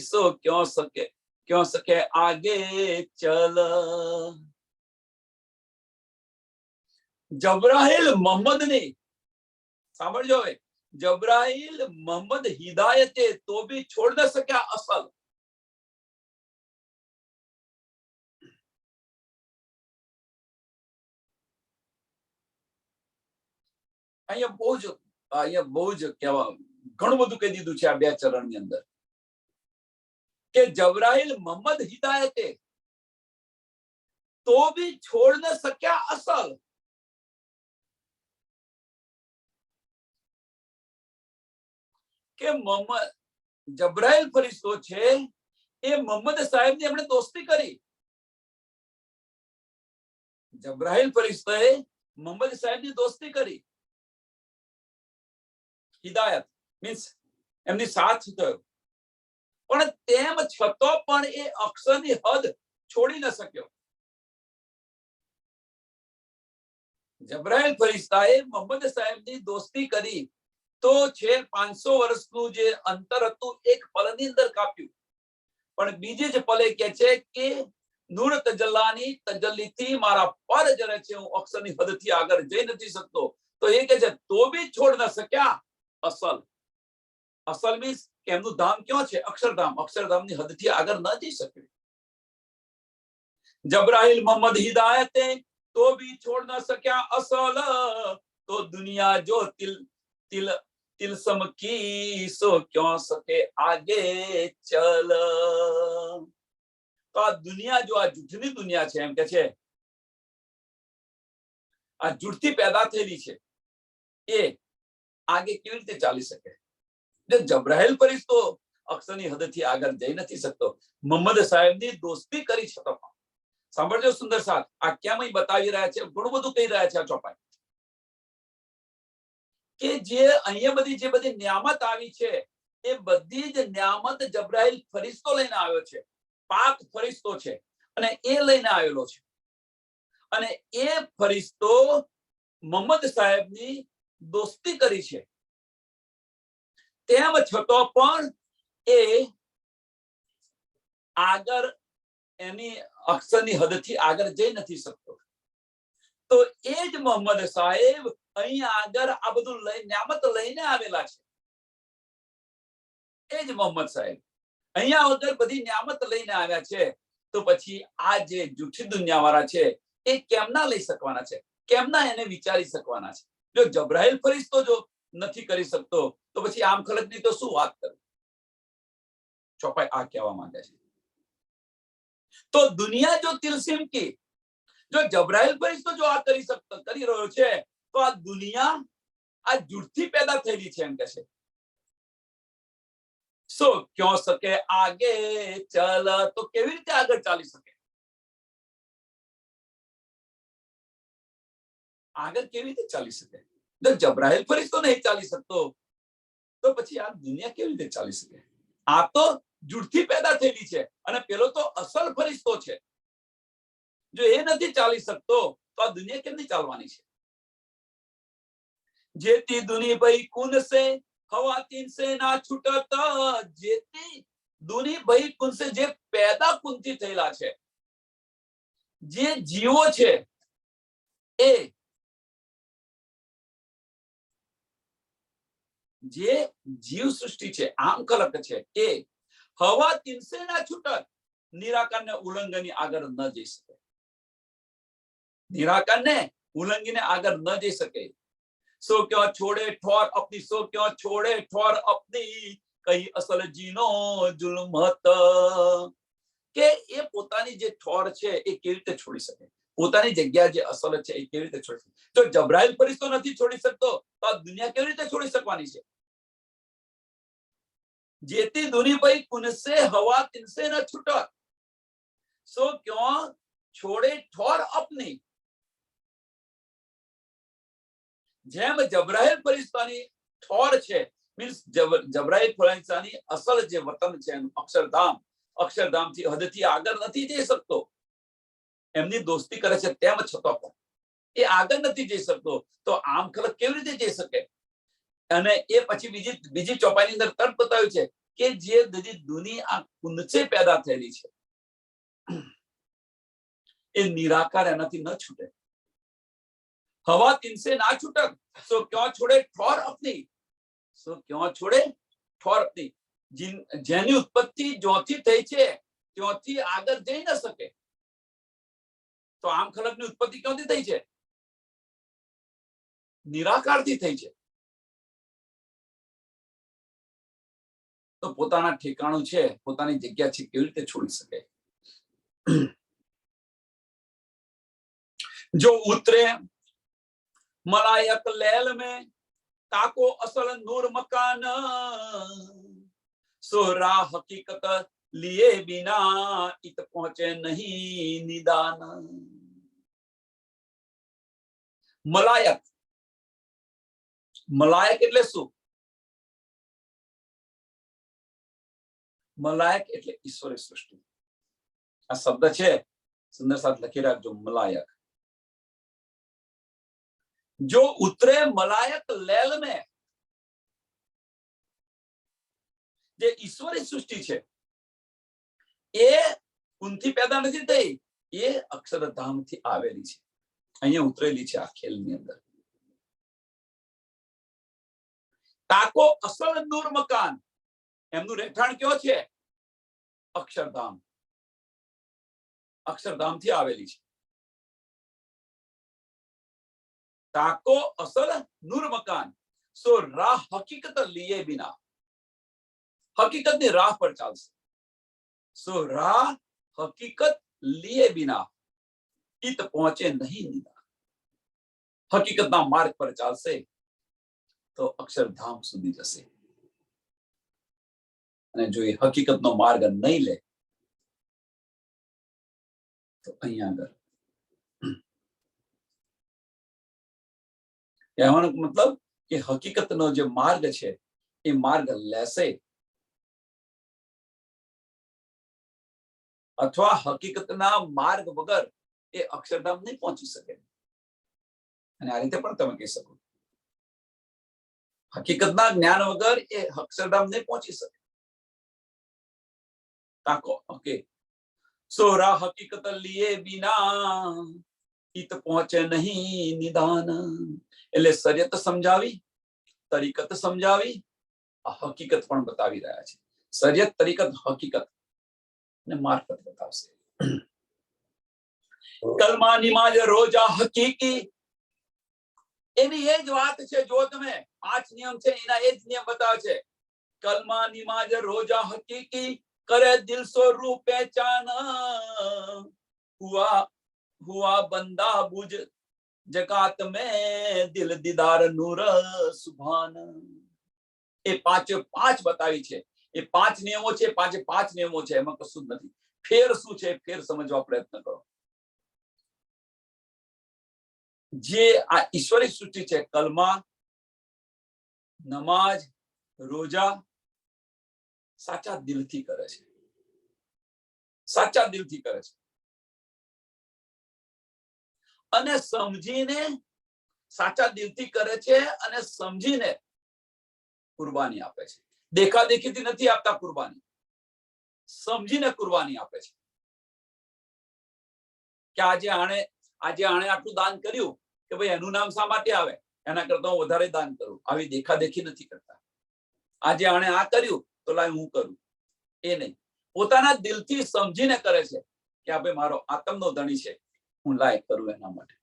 सो क्यों सके आगे चल. जब्राइल मोहम्मद ने સાંભળજો હવે, जब्राइल मोहम्मद हिदायते तो भी छोड़ ना सक्या असल. અહીંયા બહુ જ કહેવા ઘણું બધું કહી દીધું છે આ બે ચરણની અંદર કે જબરાઈલ મોહમ્મદ હિદાયતે તો ભી છોડ ન શક્યા અસલ. કે મોહમ્મદ જબરાઈલ ફરિશ્તો છે એ મોહમ્મદ સાહેબ ની એમણે દોસ્તી કરી. જબરાઈલ ફરિશ્તોએ મોહમ્મદ સાહેબ ની દોસ્તી કરી. હિદાયત મીન્સ એમની સાથ થયો, પણ તેમ છતાં પણ એ અક્ષરની હદ છોડી ન શક્યો. જબરાઈલ ફરિશ્તાએ મોહમ્મદ સાહેબની દોસ્તી કરી તો છે 500 વર્ષનું જે અંતર હતું એક પલની અંદર કાપ્યું. પણ બીજે જ પલે કે છે કે નૂર તજલ્લાની તજલ્લીથી મારા પર જરે છે, હું અક્ષરની હદથી આગળ જઈ નથી શકતો. તો એ કે છે તો બી છોડ ન શક્યા અસલ. અસલ મીન્સ કે એમનું ધામ ક્યાં છે? અક્ષરધામ. અક્ષરધામની હદથી આગળ ન જઈ શકે. જબરાઈલ મોહમ્મદ હિદાયતે તો भी छोड़ ना सक्या असल, तो दुनिया जो तिलसम की सो क्यों सके आगे चल. તો આ દુનિયા જો આ જૂઠની દુનિયા છે એમ કે છે, આ જૂઠથી પેદા થયેલી છે, એ આગે કેવી રીતે ચાલી શકે? જો જબરાઈલ ફરિશ્તો અક્ષરની હદથી આગળ જઈ નથી શકતો, મોહમ્મદ સાહેબની દોસ્તી કરી છતાં. સાંભળજો સુંદર સાથ, આ કેમ અહીં બતાવી રહ્યા છે, ઘણું બધું કહી રહ્યા છે આ ચોપાઈ. કે જે અહીંયા બધી જે બધી નિયામત આવી છે એ બધી જ નિયામત જબરાઈલ ફરિશ્તો લઈને આવ્યો છે. પાક ફરિશ્તો છે અને એ લઈને આવેલો છે. અને એ ફરિશ્તો મોહમ્મદ સાહેબની દોસ્તી કરી છે. તેમ છતાં પણ એ આગળ એની અક્ષરની હદથી આગળ જઈ નથી શકતો. તો એ જ મોહમ્મદ સાહેબ અહીં આગળ આ બધું નિયામત લઈને આવેલા છે. એ જ મોહમ્મદ સાહેબ અહીંયા આગળ બધી નિયામત લઈને આવ્યા છે. તો પછી આ જે જૂઠી દુનિયા વાળા છે એ કેમના લઈ શકવાના છે? કેમના એને વિચારી શકવાના છે? જો જબરાઈલ ફરિશ્તો જો નથી કરી શકતો તો પછી આમ ખલકની તો શું વાત કરું? ચોપાઈ આ કહેવા માંગે છે. તો દુનિયા જો તિલસિમ કી, જો જબરાઈલ ફરિશ્તો જો આ કરી રહ્યો છે તો આ દુનિયા આ જૂઠથી પેદા થયેલી છે એમ કે છે. સો ક્यों સકે આગે ચલ, તો કેવી રીતે આગળ ચાલી શકે? આગળ કેવી રીતે ચાલી શકે? જો જબરાઈલ ફરિશ્તો નહીં ચાલી શકતો તો પછી આ દુનિયા કેવી રીતે ચાલી શકે? આ તો જૂઠથી પેદા થયેલી છે અને પેલો તો અસલ ફરિશ્તો છે. જો એ નથી ચાલી શકતો તો આ દુનિયા કેમ નહીં ચાલવાની છે? જેતી દુની ભાઈ કુન સે હવાતીન સે ના છૂટત, જેતી દુની ભાઈ કુન સે, જે પેદા કુનથી થયેલા છે, જે જીવો છે એ જે જીવ સૃષ્ટિ છે, આમ કલક છે, એ હવા તિનસે ના છૂટત, નિરાકારને ઉલ્લંઘની આગળ ન જઈ શકે. નિરાકારને ઉલ્લંઘીને આગળ ન જઈ શકે. सो क्यों छोड़े ठोर अपनी, सो क्यों छोड़े ठोर अपनी, कहीं असल जीनो जुल्मत. કે એ પોતાની જે ઠોર છે એ કેવી રીતે છોડી શકે, પોતાની જગ્યા જે અસલ છે એ કેવી રીતે છોડી શકે. જો જબરાઈલ ફરિશ્તો નથી છોડી શકતો તો આ દુનિયા કેવી રીતે છોડી શકવાની છે? જેતી दुनी भाई कुनसे हवा तिनसे न छूटा, सो क्यों छोड़े ठोर अपनी. જેમ જબરાઈલ ફરિશ્તાની ઠોર છે, મીન્સ જબરાઈલ ફરિશ્તાની અસલ જે વતન છે અક્ષરધામ, અક્ષરધામથી હદથી આગળ નથી જઈ શકતો. એમની દોસ્તી કરે છે તેમ છતાં પણ એ આગળ નથી જઈ શકતો, તો આમ ખલક કેવી રીતે જઈ શકે? અને એ પછી બીજી ચોપાઈની અંદર તર્ક બતાવ્યું છે કે જે દુની આ કુંદસે પેદા થયેલી છે એ નિરાકાર એનાથી ન છૂટે. हवा तिनसे ना छूटक, सो क्यों छोड़े ठोर अपनी, सो क्यों छोड़े ठोर अपनी. જેની ઉત્પત્તિ જ્યોથી થઈ છે ત્યોથી આગળ જઈ ન શકે. તો આમ ખલકની ઉત્પત્તિ ક્યાંથી થઈ છે? નિરાકારથી થઈ છે. તો પોતાના ઠેકાણું છે, પોતાની જગ્યા છે, કેવી રીતે છોડી શકે? જો ઉતરે मलायक लैल में ताको असल नूर मकान, सोरा हकीकत लिए बिना इत पहुंचे नहीं निदान. मलायक, मलायक એટલે શું? મલાયક એટલે ઈશ્વરી સૃષ્ટિ. આ શબ્દ છે સુંદર સાથ લખી રાખજો, મલાયક. जो उतरे मलायक लैल में, જે ઈશ્વરી સૃષ્ટિ છે એ ઉનથી પેદા નથી થઈ, એ અક્ષરધામથી આવેલી છે, અહીંયા ઉતરેલી છે આ ખેલની અંદર. તાકો અસલ નૂર મકાન, એમનું રહેઠાણ કયો છે? અક્ષરધામ. અક્ષરધામથી આવેલી છે. ताको असल नूर मकान, सो राह हकीकत लिए बिना, हकीकत ની રાહ પર ચાલશે. सो राह हकीकत लिए बिना इत पहुंचे नहीं निदान. હકીકતના માર્ગ પર ચાલશે તો અક્ષરધામ સુધી જશે. અને જો એ હકીકતનો માર્ગ નહીં લે તો અહીંયા આગળ કહેવાનો મતલબ કે હકીકતનો જે માર્ગ છે એ માર્ગ લેશે અથવા હકીકતના માર્ગ વગર એ અક્ષરધામ નહીં પહોંચી શકે. અને આ રીતે પણ તમે કહી શકો, હકીકતના જ્ઞાન વગર એ અક્ષરધામ નહીં પહોંચી શકે. તાકો ઓકે, સોરા હકીકત લીએ બિના ઈત પહોંચે નહીં નિદાન. એટલે શરીયત સમજાવી, તરીકત સમજાવી, આ હકીકત પણ બતાવી રહ્યા છે. શરીયત, તરીકત, હકીકત ને મારફત બતાવશે. કલમા નિમાજ રોજા હકીકી, એની એ જ વાત છે. જો તમે 5 નિયમ છે એના એ જ નિયમ બતાવે છે. કલમા નિમાજ રોજા હકીકી, કરે દિલ સો રૂ પહેચાન, हुआ बंदा बुझ जकात में दिल दीदार नूर सुभान. એ પાંચ બતાવી છે. એ 5 નિયમો છે, 5 નિયમો છે, એમાં કશું જ નથી. ફેર શું છે ફેર સમજવા પ્રયત્ન કરો. જે આ ઈશ્વરી સૃષ્ટિ છે, કલમા, નમાજ, રોજા, સાચા દિલથી કરે છે, સાચા દિલથી કરે છે. અને સમજીને, સાચા દિલથી કરે છે અને સમજીને કુરબાની આપે છે. દેખાદેખીથી નથી આપતા કુરબાની, સમજીને કુરબાની આપે છે. કે આજે આણે આટલું દાન કર્યું કે ભાઈ એનું નામ શા માટે આવે, એના કરતા હું વધારે દાન કરું. આવી દેખાદેખી નથી કરતા. આજે આણે આ કર્યું તો લાય હું કરું, એ નહીં. પોતાના દિલથી સમજીને કરે છે કે આ ભાઈ મારો આત્મનો ધણી છે, હું લાય કરું એના માટે.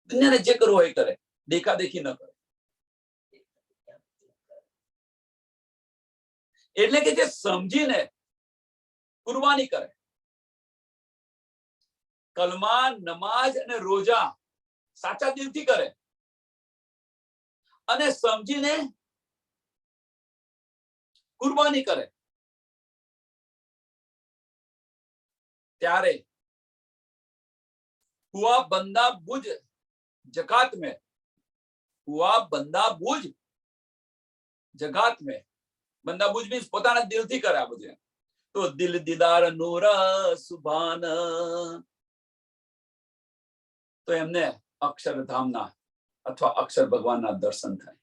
દુનિયાને જે કરવું હોય કરે, દેખાદેખી ન કરે. એટલે કે જે સમજીને કુરબાની કરે, કલમા, નમાજ અને રોજા સાચા દિલથી કરે અને સમજીને કુરબાની કરે, ત્યારે હુઆ બંદા બુજ જકાત में, હુઆ બંદા બુજ જગાત में, બંદા બુજ મીન્સ પોતાના દિલથી કરે આ બધું. તો દિલ દીદાર નૂર સુભાન, તો એમને અક્ષરધામના અથવા અક્ષર ભગવાનના દર્શન થાય,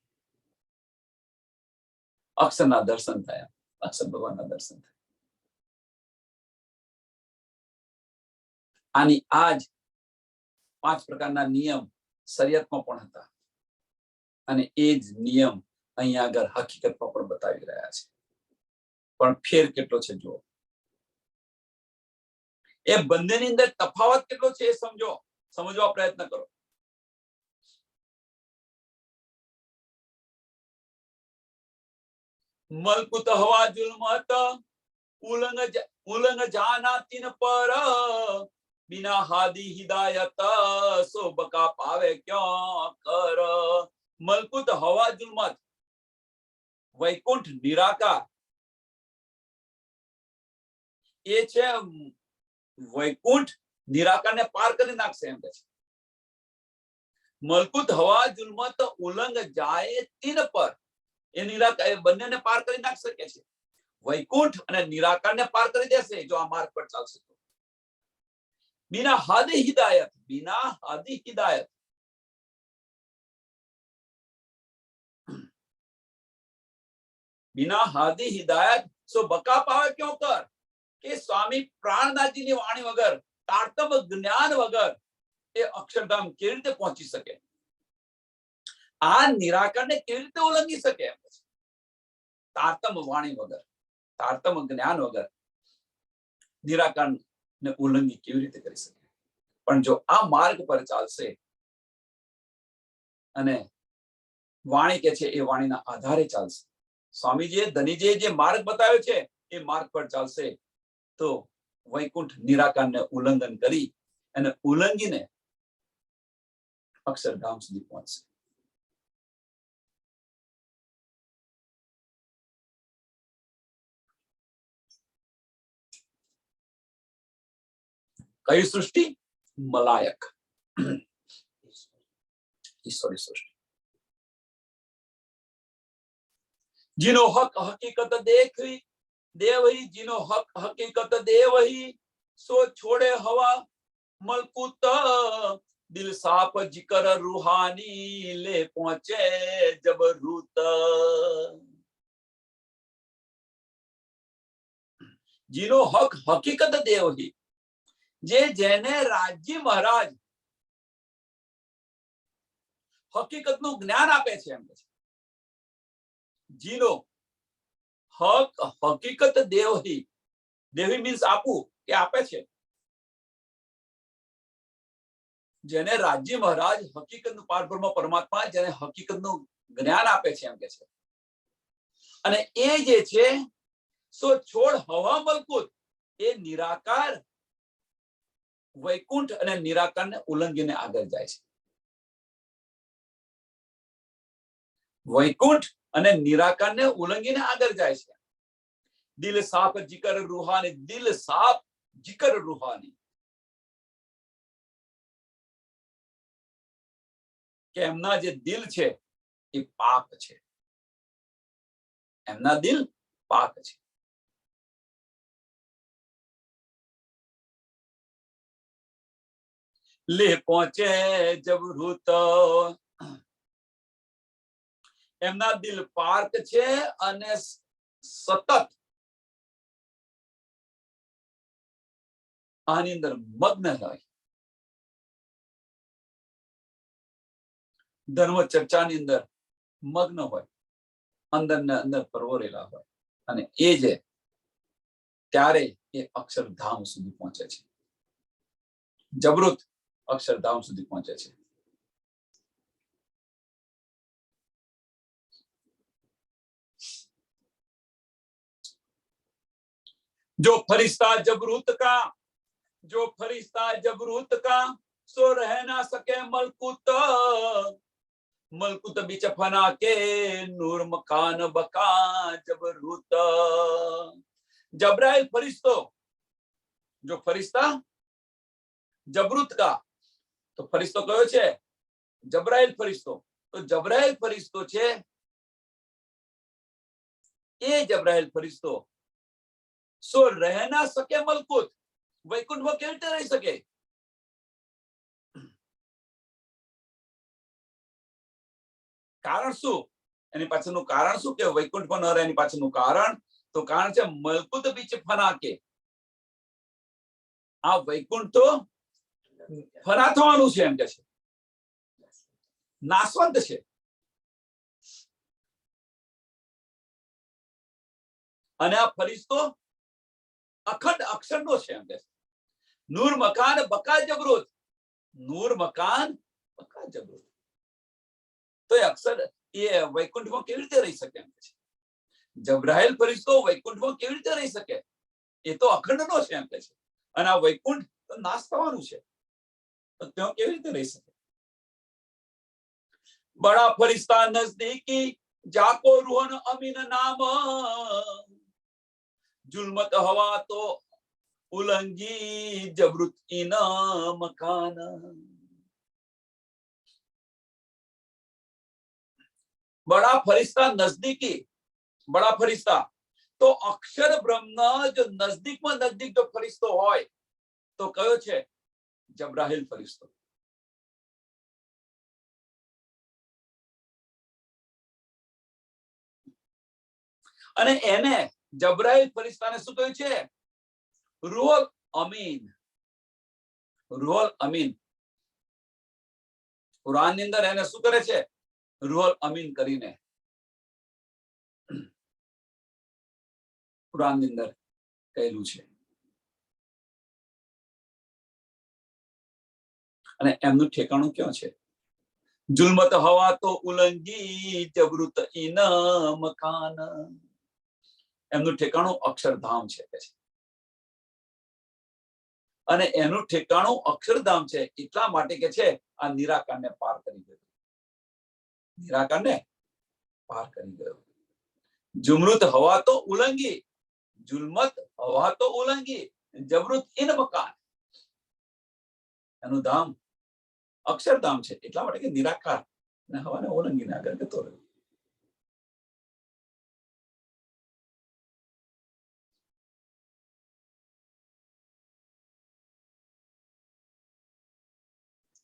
અક્ષરના દર્શન થાય, અક્ષર ભગવાનના દર્શન થાય. આની આજ 5 પ્રકારના નિયમ શરીયતમાં પણ હતા અને એ જ નિયમ અહીંયા આગળ હકીકતમાં પણ બતાવી રહ્યા છે. પણ ફેર કેટલો છે જુઓ, એ બંનેની અંદર તફાવત કેટલો છે એ સમજો, સમજવા પ્રયત્ન કરો. મલકુત હવા જુલ્મત ઉલંગ જાના તીન પર, बिना हादी हिदायत सो बका पावे क्यों कर. मलकुत हवा जुल्मत, वैकुंठ निराकार, એ છે વૈકુંઠ નિરાકારને પાર કરી નાખશે એમ કે છે. મલકુત હવા જુલ્મત ઉલંગ જાય તીન પર, એ નિરાકાર એ બંનેને પાર કરી નાખ શકે છે. વૈકુંઠ અને નિરાકારને પાર કરી દેશે જો આ માર્ગ પર ચાલશે તો. बिना हादी हिदायत, बिना हादी हिदायत, बिना हादी हिदायत सो बका पावे क्यों कर. કે સ્વામી પ્રાણનાથજીની વાણી વગર, તારતમ જ્ઞાન વગર એ અક્ષરધામ કેવી રીતે પહોંચી શકે, આ નિરાકારને કેવી રીતે ઉલ્લંઘી શકે એમ છે. તારતમ વાણી વગર, તારતમ જ્ઞાન વગર નિરાકારને ઉલ્લંઘી કેવી રીતે કરી શકે. પણ જો આ માર્ગ પર ચાલશે અને વાણી કે છે એ વાણીના આધારે ચાલશે, સ્વામીજીએ ધનીજીએ જે માર્ગ બતાવ્યો છે એ માર્ગ પર ચાલશે તો વૈકુંઠ નિરાકારને ઉલ્લંઘન કરી અને ઉલ્લંઘીને અક્ષરધામ સુધી પહોંચશે. કઈ સૃષ્ટિ? મલાયક, ઈશ્વરી સૃષ્ટિ. जिनो हक हकीकत देखी देवही, जिनो हक हकीकत देवही, सो छोड़े हवा मलकुत, दिल साफ जिकर रूहानी, ले पहुंचे जबरूत. जिनो हक हकीकत देवही, जे जेने राज्य महाराज હકીકતનું જ્ઞાન આપે છે એમ કે છે. જીનો હક હકીકત દેવહી, દેવી મીન્સ આપવું કે આપે છે. જેને રાજ્ય મહારાજ હકીકતનું પારબ્રહ્મ પરમાત્મા જેને હકીકતનું જ્ઞાન આપે છે એમ કે છે. અને એ જે છે સો છોડ હવા મલકુત, એ નિરાકાર વૈકુંઠ અને નિરાકારને ઉલ્લંઘીને આગળ જાય છે. વૈકુંઠ અને નિરાકારને ઉલ્લંઘીને આગળ જાય છે. દિલ સાફ જીકર રૂહાની, દિલ સાફ જીકર રૂહાની, કે એમના જે દિલ છે એ પાક છે, એમના દિલ પાક છે. ले पहुंचे जबरूत, એમના દિલ પાર્ક છે અને સતત આની અંદર મગ્ન હોય, ધર્મ ચર્ચાની અંદર મગ્ન હોય, અંદર ને અંદર પરવરેલા હોય. અને એ જે ત્યારે એ અક્ષરધામ સુધી પહોંચે છે. જબરૂત અક્ષરધામ સુધી પહોંચે છે. जो फरिश्ता जबरूत का, जो फरिश्ता जबरूत का, सो रह ना सके मलकुत, मलकुत बिच फना के, नूर मकान बका जबरूत। जब्राइल फरिश्तो, जो फरिश्ता जबरूत का, तो फरिश्तो कयो छे? जब्राइल फरिश्तो। तो जब्राइल फरिश्तो छे ए जब्राइल फरिश्तो सो रह ना सके मलकुत, वैकुंठમાં કેવી રીતે રહી શકે? કારણ શું? એની પાછળનું કારણ શું કે વૈકુંઠમાં ન રહે? એની પાછળનું કારણ તો કારણ છે મલકુત બીચ ફના કે, આ વૈકુંઠ તો ફના થવાનું છે એમ કે છે, નાશવંત છે. અને આ ફરિશ્તો અખંડ અક્ષરનો છે એમ કે છે. નૂર મકાન બકા જબરૂત, નૂર મકાન બકા જબરૂત. તો એ અક્ષર એ વૈકુંઠમાં કેવી રીતે રહી શકે એમ કે છે. જબ્રાઇલ ફરિશ્તો વૈકુંઠમાં કેવી રીતે રહી શકે? એ તો અખંડનો છે એમ કે છે. અને આ વૈકુંઠ તો નાશ થવાનું છે, તો ત્યાં કેવી રીતે રહી શકે? બડા ફરિશ્તા નજદીકી, જાકો રૂહન અમીન નામ, जुल्मत हवा तो उलंगी जबरूत इना मकान. बड़ा फरिश्ता नजदीकी, बड़ा फरिश्ता तो अक्षर ब्रह्म जो नजदीक में नजदीक जो फरिश्तो होय तो कयो छे? जब्राइल फरिश्तो. અને એને જબ્રાઇલ ફરિશ્તાને શું કહ્યું છે? રૂહલ અમીન. રૂહલ અમીન. કુરાન ની અંદર એને શું કરે છે? રૂહલ અમીન કરીને કુરાન ની અંદર કહેલું છે. અને એમનું ઠેકાણું ક્યાં છે? जुल्मत हवा तो उलंगी जबरूत इना मकान. એમનું ઠેકાણું અક્ષરધામ છે કે છે. અને એનું ઠેકાણું અક્ષરધામ છે એટલા માટે કે છે આ નિરાકારને પાર કરી ગયો. નિરાકારને પાર કરી ગયો. जुमरुत हवा तो उलंगी, जुल्मत हवा तो उलंगी, जबरूत इन मकान. એનું ધામ અક્ષરધામ છે એટલા માટે કે નિરાકાર ને હવાને ઓલંગીને આગળ જતો રહ્યો.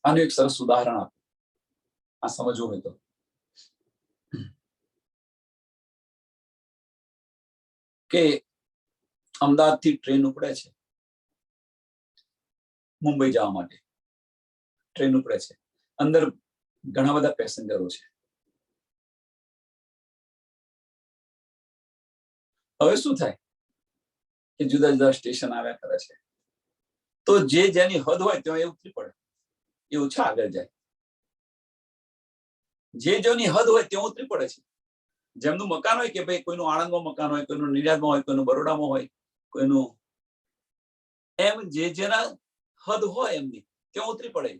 આનું એક સરસ ઉદાહરણ આપું, આ સમજવું હોય તો. કે અમદાવાદથી ટ્રેન ઉપડે છે, મુંબઈ જવા માટે ટ્રેન ઉપડે છે. અંદર ઘણા બધા પેસેન્જરો છે. હવે શું થાય કે જુદા જુદા સ્ટેશન આવ્યા કરે છે, તો જે જેની હદ હોય ત્યાં એ ઉતરી પડે, એ ઓછા આગળ જાય. જે જેની હદ હોય ત્યાં ઉતરી પડે છે. જેમનું મકાન હોય કે ભાઈ કોઈનું આણંદમાં મકાન હોય, કોઈનું નિરાજમાં હોય, કોઈનું બરોડામાં હોય, કોઈનું એમ જે જેના હદ હોય એમની ત્યાં ઉતરી પડે.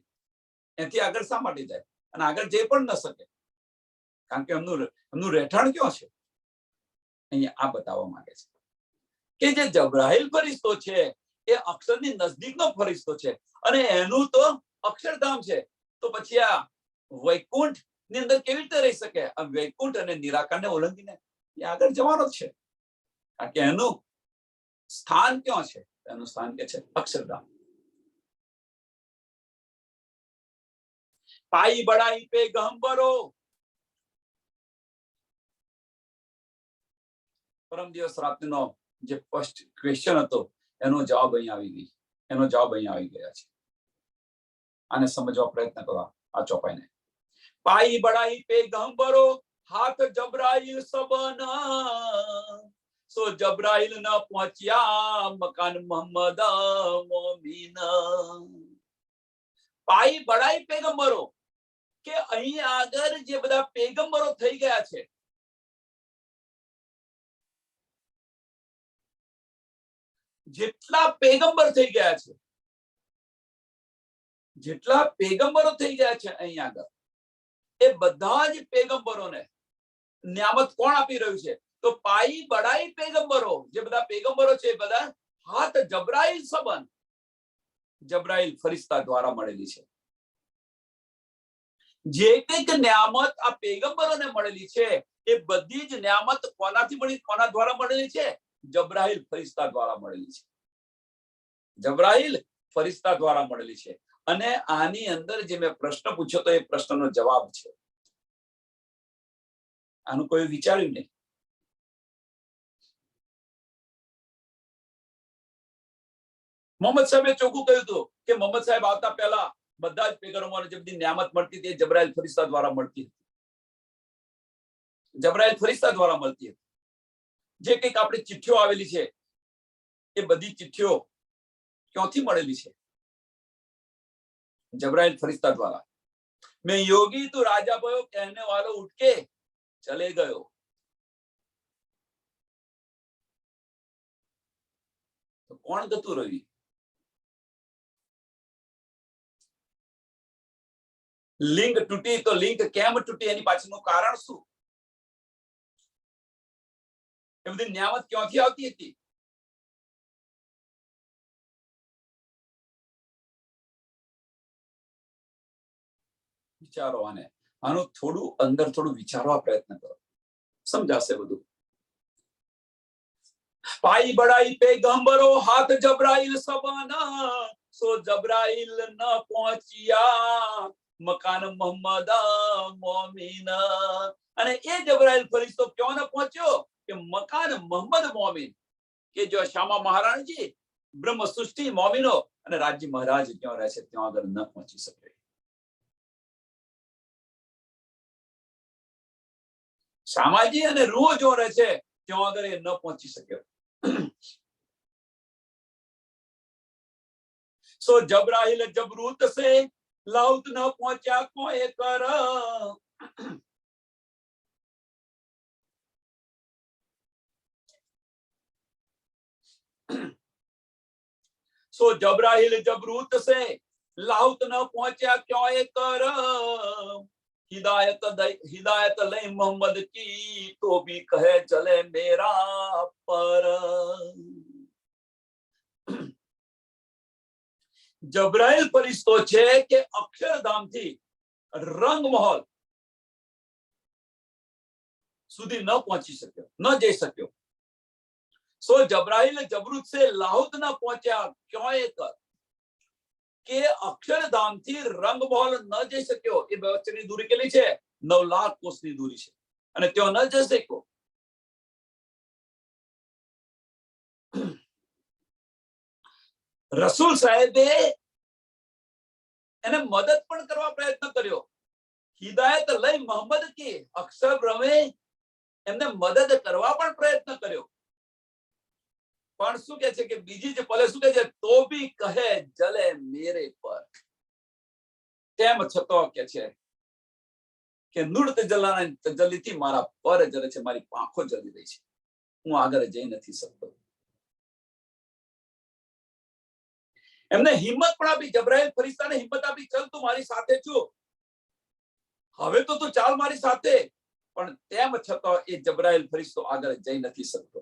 એથી આગળ શા માટે જાય? અને આગળ જઈ પણ ન શકે, કારણ કે એમનું રહેઠાણ ક્યાં છે? અહીંયા આ બતાવવા માંગે છે કે જે જબ્રાઇલ ફરિશ્તો છે એ અક્ષરની નજદીકનો ફરિશ્તો છે અને એનું તો અક્ષરધામ છે. તો પછી આ વૈકુંઠ ની અંદર કેવી રીતે રહી શકે? આ વૈકુંઠ અને નિરાકારને ઓળંગીને એ આગળ જવાનો જ છે, કારણ કે એનું સ્થાન ક્યાં છે? એનું સ્થાન કે છે અક્ષરધામ. પાઈ બડાઈ પે ગહંબરો. પરમ દિવસ રાત્રિનો જે ફર્સ્ટ ક્વેશ્ચન હતો એનો જવાબ અહીં આવી ગઈ, એનો જવાબ અહીં આવી ગયા છે. આને સમજવા પ્રયત્ન કરો આ ચોપાઈને. પાઈ બડાઈ પે ગહંબરો, હાથ જબ્રાઈલ સબના, સો જબ્રાઈલ ન પહોંચ્યા મકાન મોહમ્મદ મોમીન. પાઈ બડાઈ પેગંબરો, કે અહીં આગળ જે બધા પેગંબરો થઈ ગયા છે, જેટલા પેગંબર થઈ ગયા છે, જેટલા પેગંબરો થઈ ગયા છે અહીંયા આગળ, એ બધા જ પેગંબરોને નિયામત કોણ આપી રહ્યું છે? તો પાઈ બડાઈ પેગંબરો, જે બધા પેગંબરો છે એ બધા હાથ જબરાઈલ સંબંધ, જબરાઈલ ફરિશ્તા દ્વારા મળેલી છે. જે કંઈક નિયામત આ પેગંબરોને મળેલી છે એ બધી જ નિયામત કોનાથી મળી, કોના દ્વારા મળેલી છે? જબરાઈલ ફરિશ્તા દ્વારા મળેલી છે. જબરાઈલ ફરિશ્તા દ્વારા મળેલી છે. અને આની અંદર જે મેં પ્રશ્ન પૂછ્યો તો એ પ્રશ્નનો જવાબ છે. આનું કોઈ વિચાર્યું નહીં. મોહમ્મદ સાહેબે ચોખ્ખું કહ્યું હતું કે મોહમ્મદ સાહેબ આવતા પહેલા બધા જ પેગંબરોને જે બધી નિયામત મળતી હતી જબરાઈલ ફરિશ્તા દ્વારા મળતી હતી. જબરાઈલ ફરિશ્તા દ્વારા મળતી હતી. જે કંઈક આપણી ચિઠ્ઠીઓ આવેલી છે એ બધી ચિઠ્ઠીઓ ક્યાંથી મળેલી છે? जबराइल फरिश्ता द्वारा. मैं योगी तो राजा भयो कहने वालों उठ के चले गयो. तो कौन गतु रवि? लिंक तूटी तो लिंक केम तूटी एनी पाछळનું કારણ શું? એ બધી નિયામત ક્યાંથી આવતી હતી? વિચારો આને, આનું થોડું અંદર થોડું વિચારવા પ્રયત્ન કરો, સમજાશે બધું. પાઈ બડાઈ પેગંબરો હાથ જબરાઈલ સબાના, સો જબરાઈલ ન પહોંચ્યા મકાન મોહમ્મદ મોમીન. અને એ જબરાઈલ ફરિશ્તો ક્યાં ન પહોંચ્યો? કે મકાન મોહમ્મદ મોમીન, કે જો શ્યામા મહારાણજી બ્રહ્મ સૃષ્ટિ મોમીનો અને રાજ્ય મહારાજ ક્યાં રહે છે ત્યાં આગળ ન પહોંચી શકે. શામાજી અને રૂહ જો રહે છે ત્યાં આગળ એ ન પહોંચી શક્યો. सो जबराइल जबरूत से लाउत न पहुंचा कोई कर. सो जबराइल जबरूत से लाउत न पहुंचा क्यों कर. हिदायत ले मोहम्मद की तो भी कहे चले मेरा पर. जबराइल फरिश्तो છે કે અક્ષરધામ થી રંગમહોલ સુધી ન પહોંચી શક્યો, ન જઈ શક્યો. સો જબરાઇલ જબરૂત से लाहुत न पहुंचा क्यों कर. કે અક્ષરધામ થી રંગમહોલ ન જઈ શક્યો. એ વચ્ચેની દૂરી કેટલી છે? 9 લાખ કોસની દૂરી છે અને ત્યાં ન જઈ શક્યો. રસૂલ સાહેબે એને મદદ પણ કરવા પ્રયત્ન કર્યો. હિદાયત લઈ મોહમ્મદ की અક્ષર બ્રહ્મે એમને મદદ કરવા પણ પ્રયત્ન કર્યો. પણ શું કહે છે કે બીજી જે પલે શું કહે છે? તો બી કહે જલે મેરે પર. તેમ છતો કે છે કે નૂર તજલ્લાના તજલ્લીથી મારા પર જલે છે, મારી પાંખો જલી રહી છે, હું આગળ જઈ નથી શકતો. એમને હિંમત પણ આપી. જબરાઈલ ફરિશ્તાને હિંમત આપી, ચલ તું મારી સાથે છું, હવે તો તું ચાલ મારી સાથે. પણ તેમ છતાં એ જબરાઈલ ફરિશ્તો આગળ જઈ નથી શકતો.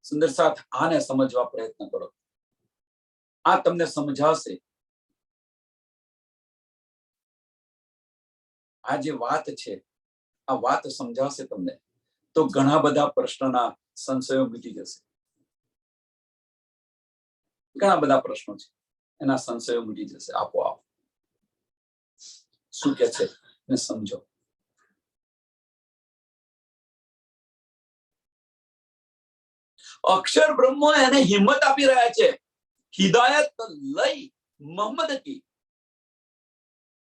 સુંદર સાથ, આને સમજવા પ્રયત્ન કરો. આ તમને સમજાશે. આ જે વાત છે આ વાત સમજાશે તમને તો ઘણા બધા પ્રશ્નના સંશયો મિટી જશે. ઘણા બધા પ્રશ્નો છે એના સંશયો મિટી જશે આપોઆપ. શું કે છે ને સમજો. અક્ષર બ્રહ્મ એને હિંમત આપી રહ્યા છે. હિદાયત લઈ મોહમ્મદ की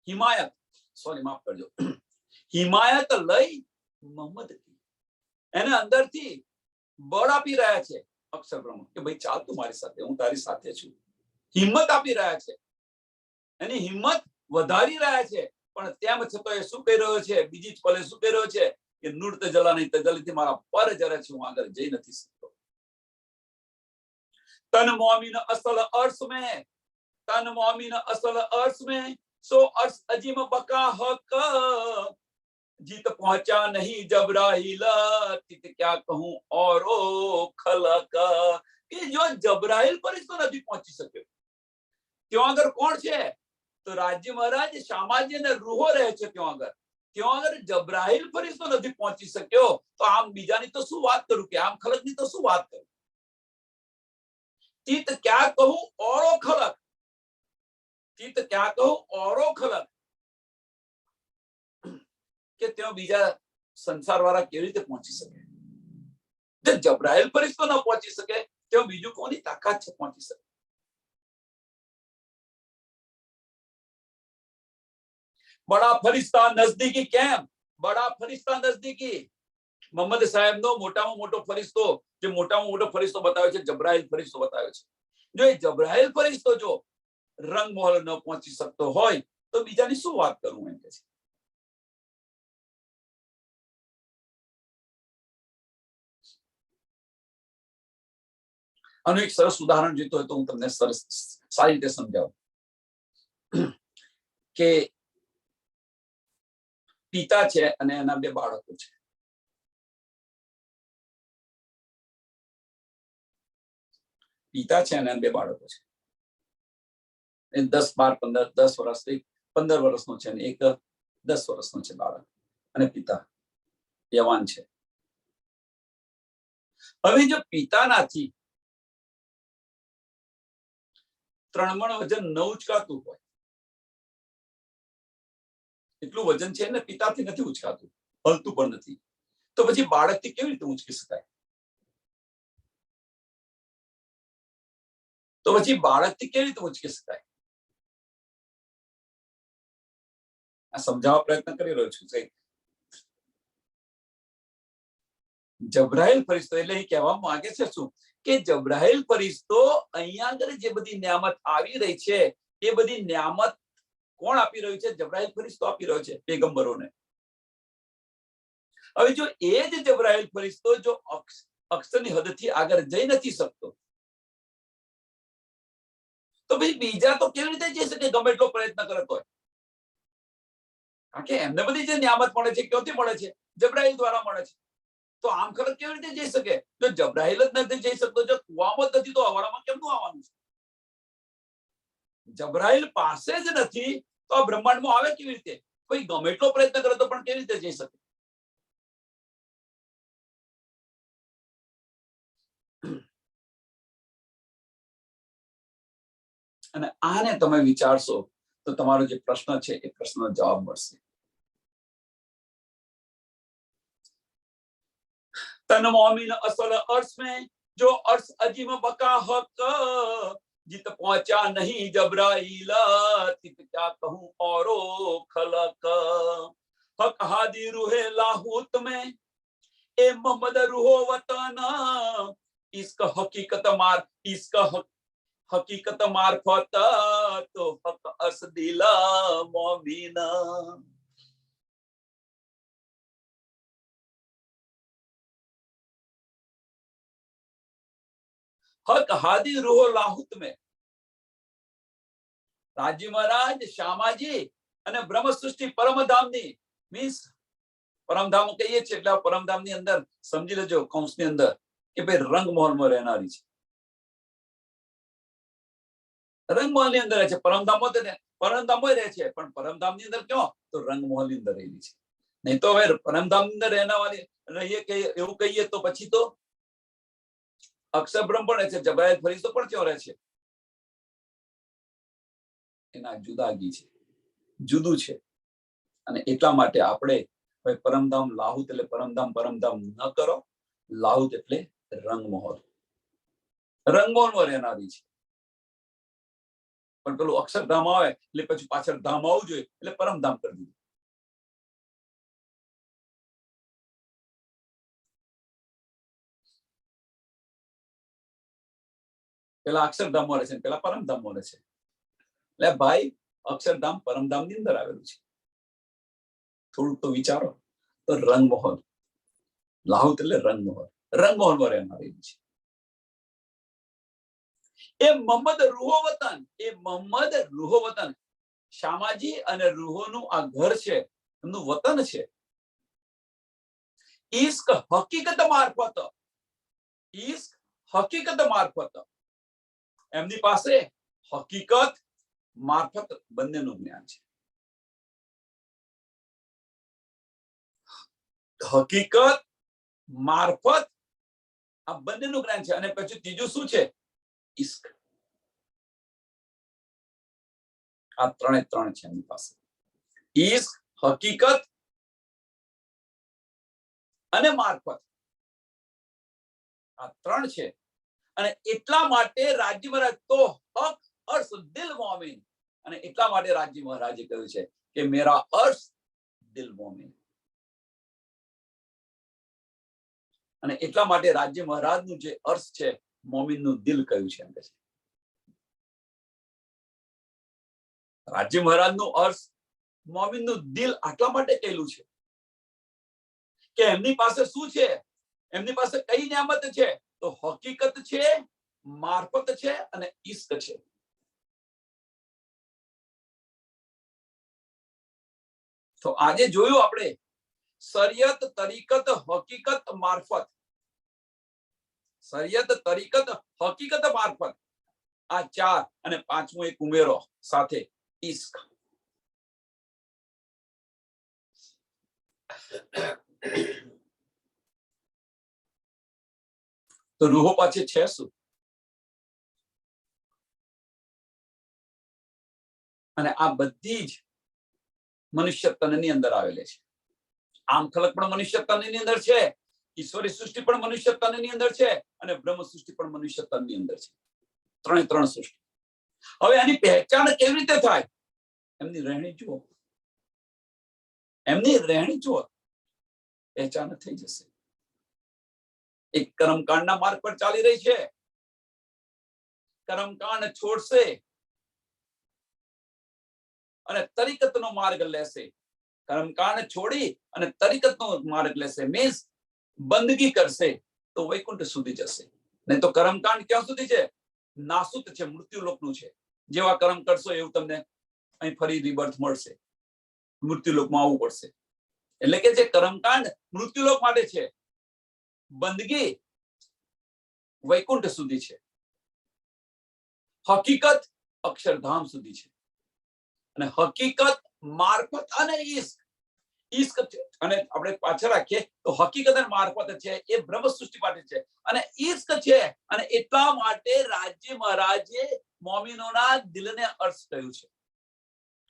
हिमायत, सॉरी माफ करजो, हिमायत लई मोहम्मद की એને અંદરથી બળ આપી રહ્યા છે અક્ષર બ્રહ્મ કે ભાઈ ચાલ તું મારી સાથે, હું તારી સાથે છું. હિંમત આપી રહ્યા છે, એની હિંમત વધારી રહ્યા છે. પણ તેમ છતાં એ શું કહી રહ્યો છે? બીજી જ પલે શું કહી રહ્યો છે? કે નૃત્ય જલાની તજલીથી મારા પર જરે છે, હું આગળ જઈ નથી શકતો. तन मोमिन असल अर्श में, तन मोमिन असल अर्श में, सो अर्श अजीम बका हक, जीत पहुंचा नहीं जबराइल, तीत क्या कहूं औरो खलक. કે જો જબરાઈલ ફરિશ્તો નથી પહોંચી શક્યો, ત્યાં આગળ કોણ છે? તો રાજ્ય મહારાજ શામાજી અને રૂહો રહે છે ત્યાં આગળ. ત્યાં આગળ જબરાઈલ ફરિશ્તો નથી પહોંચી શક્યો, તો આમ બીજાની તો શું વાત કરું, કે આમ ખલકની તો શું વાત કરું. तीत क्या कहूं औरो खलक, तीत क्या कहूं औरो खलक, કે ત્યાં બીજા સંસાર વાળા કેવી રીતે પહોંચી શકે? જો જબરાઈલ ફરિશ્તો ન પહોંચી શકે, ત્યાં બીજું કોની તાકાત છે પહોંચી શકે? બડા ફરિશ્તા નજદીકી કેમ? બડા ફરિશ્તા નજદીકી. મોહમ્મદ સાહેબ નો મોટામાં મોટો ફરિશ્તો, જે મોટામાં મોટો ફરિશ્તો બતાવ્યો છે, જબરાઈલ ફરિશ્તો બતાવ્યો છે. જો એ જબરાઈલ ફરિશ્તો જો રંગમહોલ ન પહોંચી શકતો હોય, તો બીજાની શું વાત કરું એમ કે છે. આનું એક સરસ ઉદાહરણ જોઈતું હોય તો હું તમને સરસ સારી રીતે સમજાવું કે પિતા છે અને એના બે બાળકો છે. પિતા છે અને બે બાળકો છે. 10, 12, 15, 10 વર્ષ, 15 વર્ષનો છે અને એક 10 વર્ષનો છે બાળક. અને પિતા યવાન છે. હવે જો પિતાનાથી 3 મણ વજન ન ઉચકાતું હોય, એટલું વજન છે ને પિતાથી નથી ઉચકાતું, હલતું પણ નથી, તો પછી બાળકથી કેવી રીતે ઉચકી શકાય? તો પછી બાળકથી કેવી રીતે ઉચકી શકાય? આ સમજાવવા પ્રયત્ન કરી રહ્યો છું. જબરાઈલ ફરિશ્તો એટલે એ કહેવા માંગે છે શું, કે જબરાઈલ ફરિશ્તો અહીંયા આગળ જે બધી નિયામત આવી રહી છે, એ બધી નિયામત કોણ આપી રહ્યું છે? જબરાઈલ ફરિશ્તો આપી રહ્યો છે પેગંબરોને. હવે જો એ જ જબરાઈલ ફરિશ્તો જો અક્ષરની હદથી આગળ જઈ નથી શકતો, તો ભાઈ બીજા તો કેવી રીતે જઈ શકે ગમે એટલો પ્રયત્ન કરતો હોય? કારણ કે એમને બધી જે નિયામત મળે છે ક્યાંથી મળે છે? જબરાઈલ દ્વારા મળે છે. તો આમ ખલક કેવી રીતે જઈ શકે? જો જબરાઈલ જ નથી જઈ શકતો, જો કુવામાં જ નથી, તો અવાડામાં કેમનું આવવાનું છે? જબરાઈલ પાસે જ નથી તો આ બ્રહ્માંડમાં આવે કેવી રીતે? કોઈ ગમે એટલો પ્રયત્ન કરે તો પણ કેવી રીતે જઈ શકે? અને આને તમે વિચારશો તો તમારો જે પ્રશ્ન છે એ પ્રશ્નનો જવાબ મળશે. तन मोमिन असल अर्श में, जो अर्श अजीम बका हक, जित पहुंचा नहीं जबराइल, तित क्या कहूं औरो खलक. हक हादी रूहे लाहूत में, ए मोहम्मद रूहो वतन, इसका हकीकत मार्फत, तो हक अर्श दिला मोमिन. हक हादी रूहो लाहुत में, રાજ્ય મહારાજ, શામાજી અને બ્રહ્મ સૃષ્ટિ પરમધામની, મીન્સ પરમધામ કહીએ છીએ એટલે પરમધામની અંદર સમજી લેજો કૌંસની અંદર કે ભાઈ રંગમહોલમાં રહેનારી છે. રંગમહોલની અંદર રહે છે. પરમધામમાં રહે છે, પણ પરમધામની અંદર ક્યાં? તો રંગમહોલની અંદર રહેલી છે. નહીં તો હવે પરમધામની અંદર રહેનારી રહીએ કે એવું કહીએ તો પછી તો અક્ષર બ્રહ્મ પણ રહે છે, જબરાઈલ ફરિશ્તો પણ ક્યાં રહે છે? એના જુદાગી છે, જુદું છે. અને એટલા માટે આપણે પરમધામ લાહુત એટલે પરમધામ ન કરો. લાહુત એટલે રંગમહોલ, રંગમહોલમાં રહેનારી છે. પણ પેલું અક્ષરધામ આવે એટલે પછી પાછળ ધામ આવવું જોઈએ એટલે પરમધામ કરી દીધું. પેલા અક્ષરધામ મળે છે, પેલા પરમધામ મળે છે. એટલે ભાઈ અક્ષરધામ પરમધામ ની અંદર આવેલું છે. થોડુંક તો વિચારો. તો રંગમહોલ લાહુત એટલે રંગમોહર, રંગમોહનમાં રહેનારી છે. એ મોહમ્મદ રૂહો વતન, એ મોહમ્મદ રૂહો વતન, શામાજી અને રૂહોનું આ ઘર છે, એમનું વતન છે. ઈશ્ક હકીકત મારફત, ઈશ્ક હકીકત મારફત, એમની પાસે હકીકત મારફત બંનેનું જ્ઞાન છે. હકીકત મારફત આ બંનેનું જ્ઞાન છે. અને પછી ત્રીજું શું છે? ઈશ્ક. આ ત્રણે ત્રણ છે એમની પાસે. ઈશ્ક, હકીકત અને મારફત, આ ત્રણ છે. અને એટલા માટે રાજ્ય મહારાજ તો હક અર્શ દિલ મોમિન, અને એટલા માટે રાજ્ય મહારાજે કહ્યું છે કે મેરા અર્શ દિલ મોમિન. અને એટલા માટે રાજ્ય મહારાજનું જે અર્શ છે, મોમિનનું દિલ કહ્યું છે. એમ કે છે રાજ્ય મહારાજનું અર્શ, મોમિનનું દિલ આટલા માટે કહેલું છે કે એમની પાસે શું છે? એમની પાસે કઈ નિયામત છે? તો હકીકત છે, મારફત છે અને ઈશ્ક છે. તો આજે જોયું આપણે શરિયત, તરીકત, હકીકત, મારફત. શરિયત, તરીકત, હકીકત, મારફત, આ ચાર. અને પાંચમું એક ઉમેરો સાથે, ઈશ્ક. તો રૂહો પાછે છે શું? અને આ બધી જ મનુષ્ય તનની અંદર આવેલી છે. આમ ખલક પણ મનુષ્ય તનની અંદર છે, ઈશ્વરી સૃષ્ટિ પણ મનુષ્ય તનની અંદર છે, અને બ્રહ્મ સૃષ્ટિ પણ મનુષ્ય તનની અંદર છે. ત્રણે ત્રણ સૃષ્ટિ. હવે આની પહેચાન કેવી રીતે થાય? એમની રહેણી જુઓ, એમની રહેણી જુઓ, પહેચાન થઈ જશે. એક કર્મકાંડના માર્ગ પર ચાલી રહી છે, કર્મકાંડ છોડશે અને તરીકતનો માર્ગ લેશે. કર્મકાંડ છોડી અને તરીકતનો માર્ગ લેશે, મીન્સ બંદગી કરશે, તો વૈકુંઠ સુધી જશે. નહીં તો કર્મકાંડ ક્યાં સુધી છે? નાસુત છે, મૃત્યુલોકનું છે. જેવા કર્મ કરશો એવું તમને અહીં ફરી રિબર્થ મળશે, મૃત્યુલોકમાં આવવું પડશે. એટલે કે જે કર્મકાંડ મૃત્યુલોક માટે છે, બંદગી વૈકુંઠ સુધી છે, હકીકત અક્ષરધામ સુધી છે. અને હકીકત, મારફત અને ઈશ્ક. ઈશ્ક અને આપણે પાછળ રાખીએ તો હકીકત અને મારફત છે એ બ્રહ્મ સૃષ્ટિ માટે છે, અને ઈશ્ક છે. અને એટલા માટે રાજ્ય મહારાજે મોમિનોના દિલને અર્શ કહ્યું છે.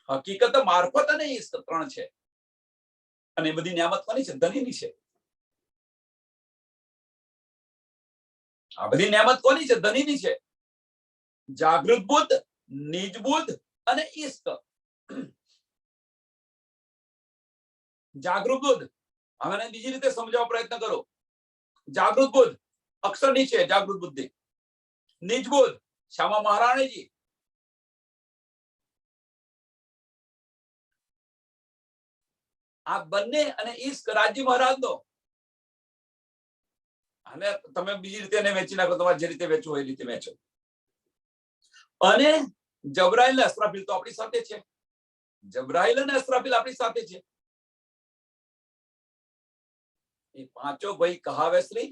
હકીકત, મારફત અને ઈશ્ક ત્રણ છે. અને એ બધી નિયામત કોની છે? ધનીની છે. આ બધી નિયામત કોની છે? ધનીની છે. જાગૃત બુદ્ધ, નિજ બુદ્ધ અને ઈશ્ક. જાગૃત બુદ્ધ, હવે બીજી રીતે સમજાવવા પ્રયત્ન કરો. જાગૃત બુદ્ધ અક્ષરની છે, જાગૃત બુદ્ધિ. નિજ બુદ્ધ શ્યામા મહારાણીજી. આ બંને અને ઈશ્ક રાજ્ય મહારાજનો. અને તમે બીજી રીતે એને વેચી નાખો, તમારે જે રીતે વેચવું હોય એ રીતે વેચો. અને જબરાઈલ ને અસરાફીલ તો આપણી સાથે છે. જબરાઈલ અને અસરાફીલ આપણી સાથે છે. એ પાંચો ભાઈ કહાવે શ્રી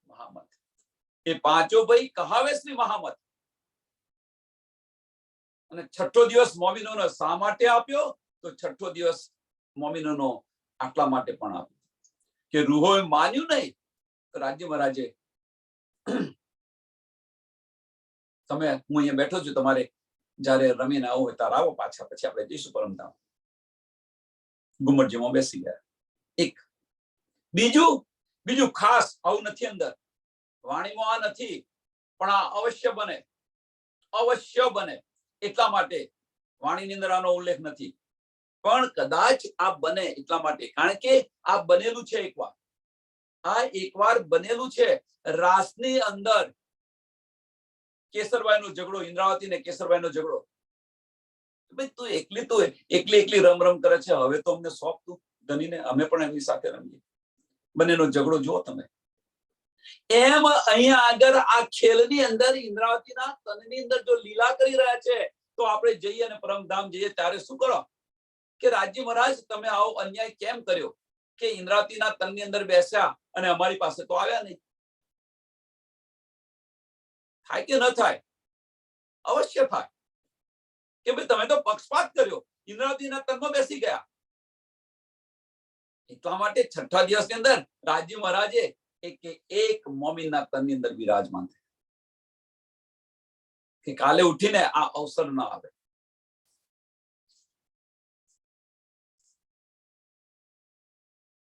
મહામત. એ પાંચો ભાઈ કહાવે શ્રી મહામત. અને છઠ્ઠો દિવસ મોમિનોનો શા માટે આપ્યો? તો છઠ્ઠો દિવસ મોમિનોનો આટલા માટે પણ આપ્યો કે રૂહોએ માન્યું નહીં. રાજ્ય મહારાજે તમે, હું અહીંયા બેઠો છું, તમારે જયારે રમીને આવો હોય ત્યારે આવો પાછા, પછી આપણે જઈશું પરમધામ. ગુમટજીમાં બેસી ગયા. એક બીજું ખાસ આવું નથી અંદર વાણીમાં, આ નથી, પણ આ અવશ્ય બને, અવશ્ય બને. એટલા માટે વાણીની અંદર આનો ઉલ્લેખ નથી, પણ કદાચ આ બને એટલા માટે, કારણ કે આ બનેલું છે એકવાર. આ એકવાર બનેલું છે. રાસની અંદર કેસરબાઈ નો ઝઘડો, ઇન્દ્રાવતી ને કેસરબાઈ નો ઝઘડો. ભાઈ તું એકલી રમ રમ કરે છે, હવે તો અમને સોંપ તું ધનીને, અમે પણ એમની સાથે રમીએ. બંનેનો ઝઘડો જુઓ તમે. એમ અહીંયા આગળ આ ખેલની અંદર ઇન્દ્રાવતીના તનની અંદર જો લીલા કરી રહ્યા છે, તો આપણે જઈએ અને પરમધામ જઈએ ત્યારે શું કરો કે રાજ્ય મહારાજ તમે આવો અન્યાય કેમ કર્યો કે ઇન્દ્રાવતીના તનની અંદર બેસ્યા અને અમારી પાસે તો આવ્યા નહીં? થાય કે ન થાય? અવશ્ય થાય કે ભાઈ તમે તો પક્ષપાત કર્યો, ઇન્દ્રાવતીના તનમાં બેસી ગયા. એટલા માટે છઠ્ઠા દિવસની અંદર રાજ્ય મહારાજે એક મોમીનના તનની અંદર વિરાજમાન થયા કે કાલે ઉઠીને આ અવસર ના આવે.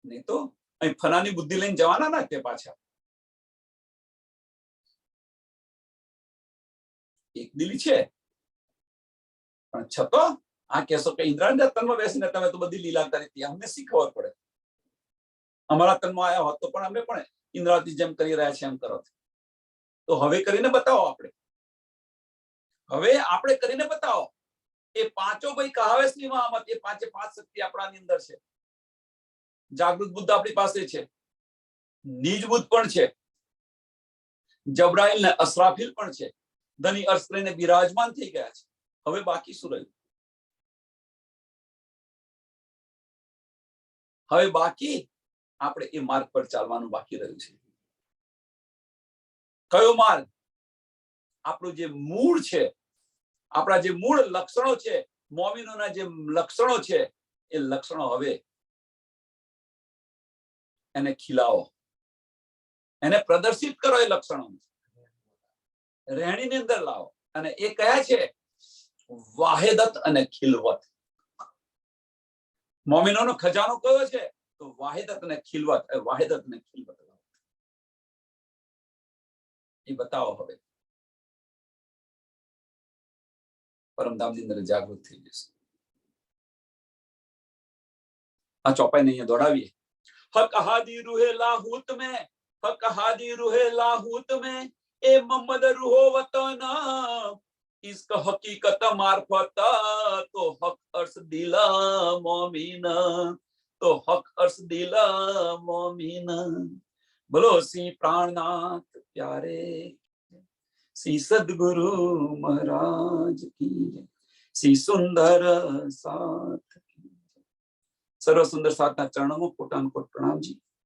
નહીં તો અહીં ફનાની બુદ્ધિ લઈને જવાના ના તે પાછા. એક દિલી છે પણ છતાં આ કહેશો કે ઇન્દ્રાના તનમાં બેસીને તમે તો બધી લીલા કરી હતી, અમને શી ખબર પડે? અમારા તનમાં આવ્યા હોત તો પણ અમે પણ ઇન્દ્રાવતી જેમ કરી રહ્યા છે એમ કરો. તો હવે કરીને બતાવો. આપણે કરીને બતાવો. એ પાંચો ભાઈ કહાવેશની મહામત, એ પાંચે પાંચ શક્તિ આપણાની અંદર છે. જાગૃત બુદ્ધ આપણી પાસે છે, નીજ બુદ્ધ પણ છે, જબરાઈલ ને અસરાફીલ પણ છે, ધની અર્શ કરીને બિરાજમાન થઈ ગયા છે. હવે બાકી શું રહ્યું? હવે બાકી આપણે એ માર્ગ પર ચાલવાનું બાકી રહ્યું છે. કયો માર્ગ? આપણું જે મૂળ છે, આપણા જે મૂળ લક્ષણો છે, મોમિનોના જે લક્ષણો છે, એ લક્ષણો હવે એને ખીલાવો, એને પ્રદર્શિત કરો. એ લક્ષણો રહેણીની અંદર લાવો. અને એ કયા છે? વાહેદત અને ખિલવત. મોમિનોનો ખજાનો કયો છે? તો વાહેદત અને ખિલવત. વાહેદત અને ખિલવત એ બતાવો. હવે પરમધામની અંદર જાગૃત થઈ જશે. આ ચોપાઈને અહીંયા દોડાવીએ. હક હાદી રૂહે લાહૂત में, हक हादी रूहे लाहूत में, ए मोहम्मद रूहो वतन, इसका हकीकत मार्फत, तो हक अर्श दिला मोमिन, तो हक अर्श दिला मोमिन. बोलो सी प्राणनाथ प्यारे, सी सदगुरु महाराज की, सी सुंदर साथ की. સર્વ સુંદર સાથના ચરણોમાં કોટાનુકોટ પ્રણામજી.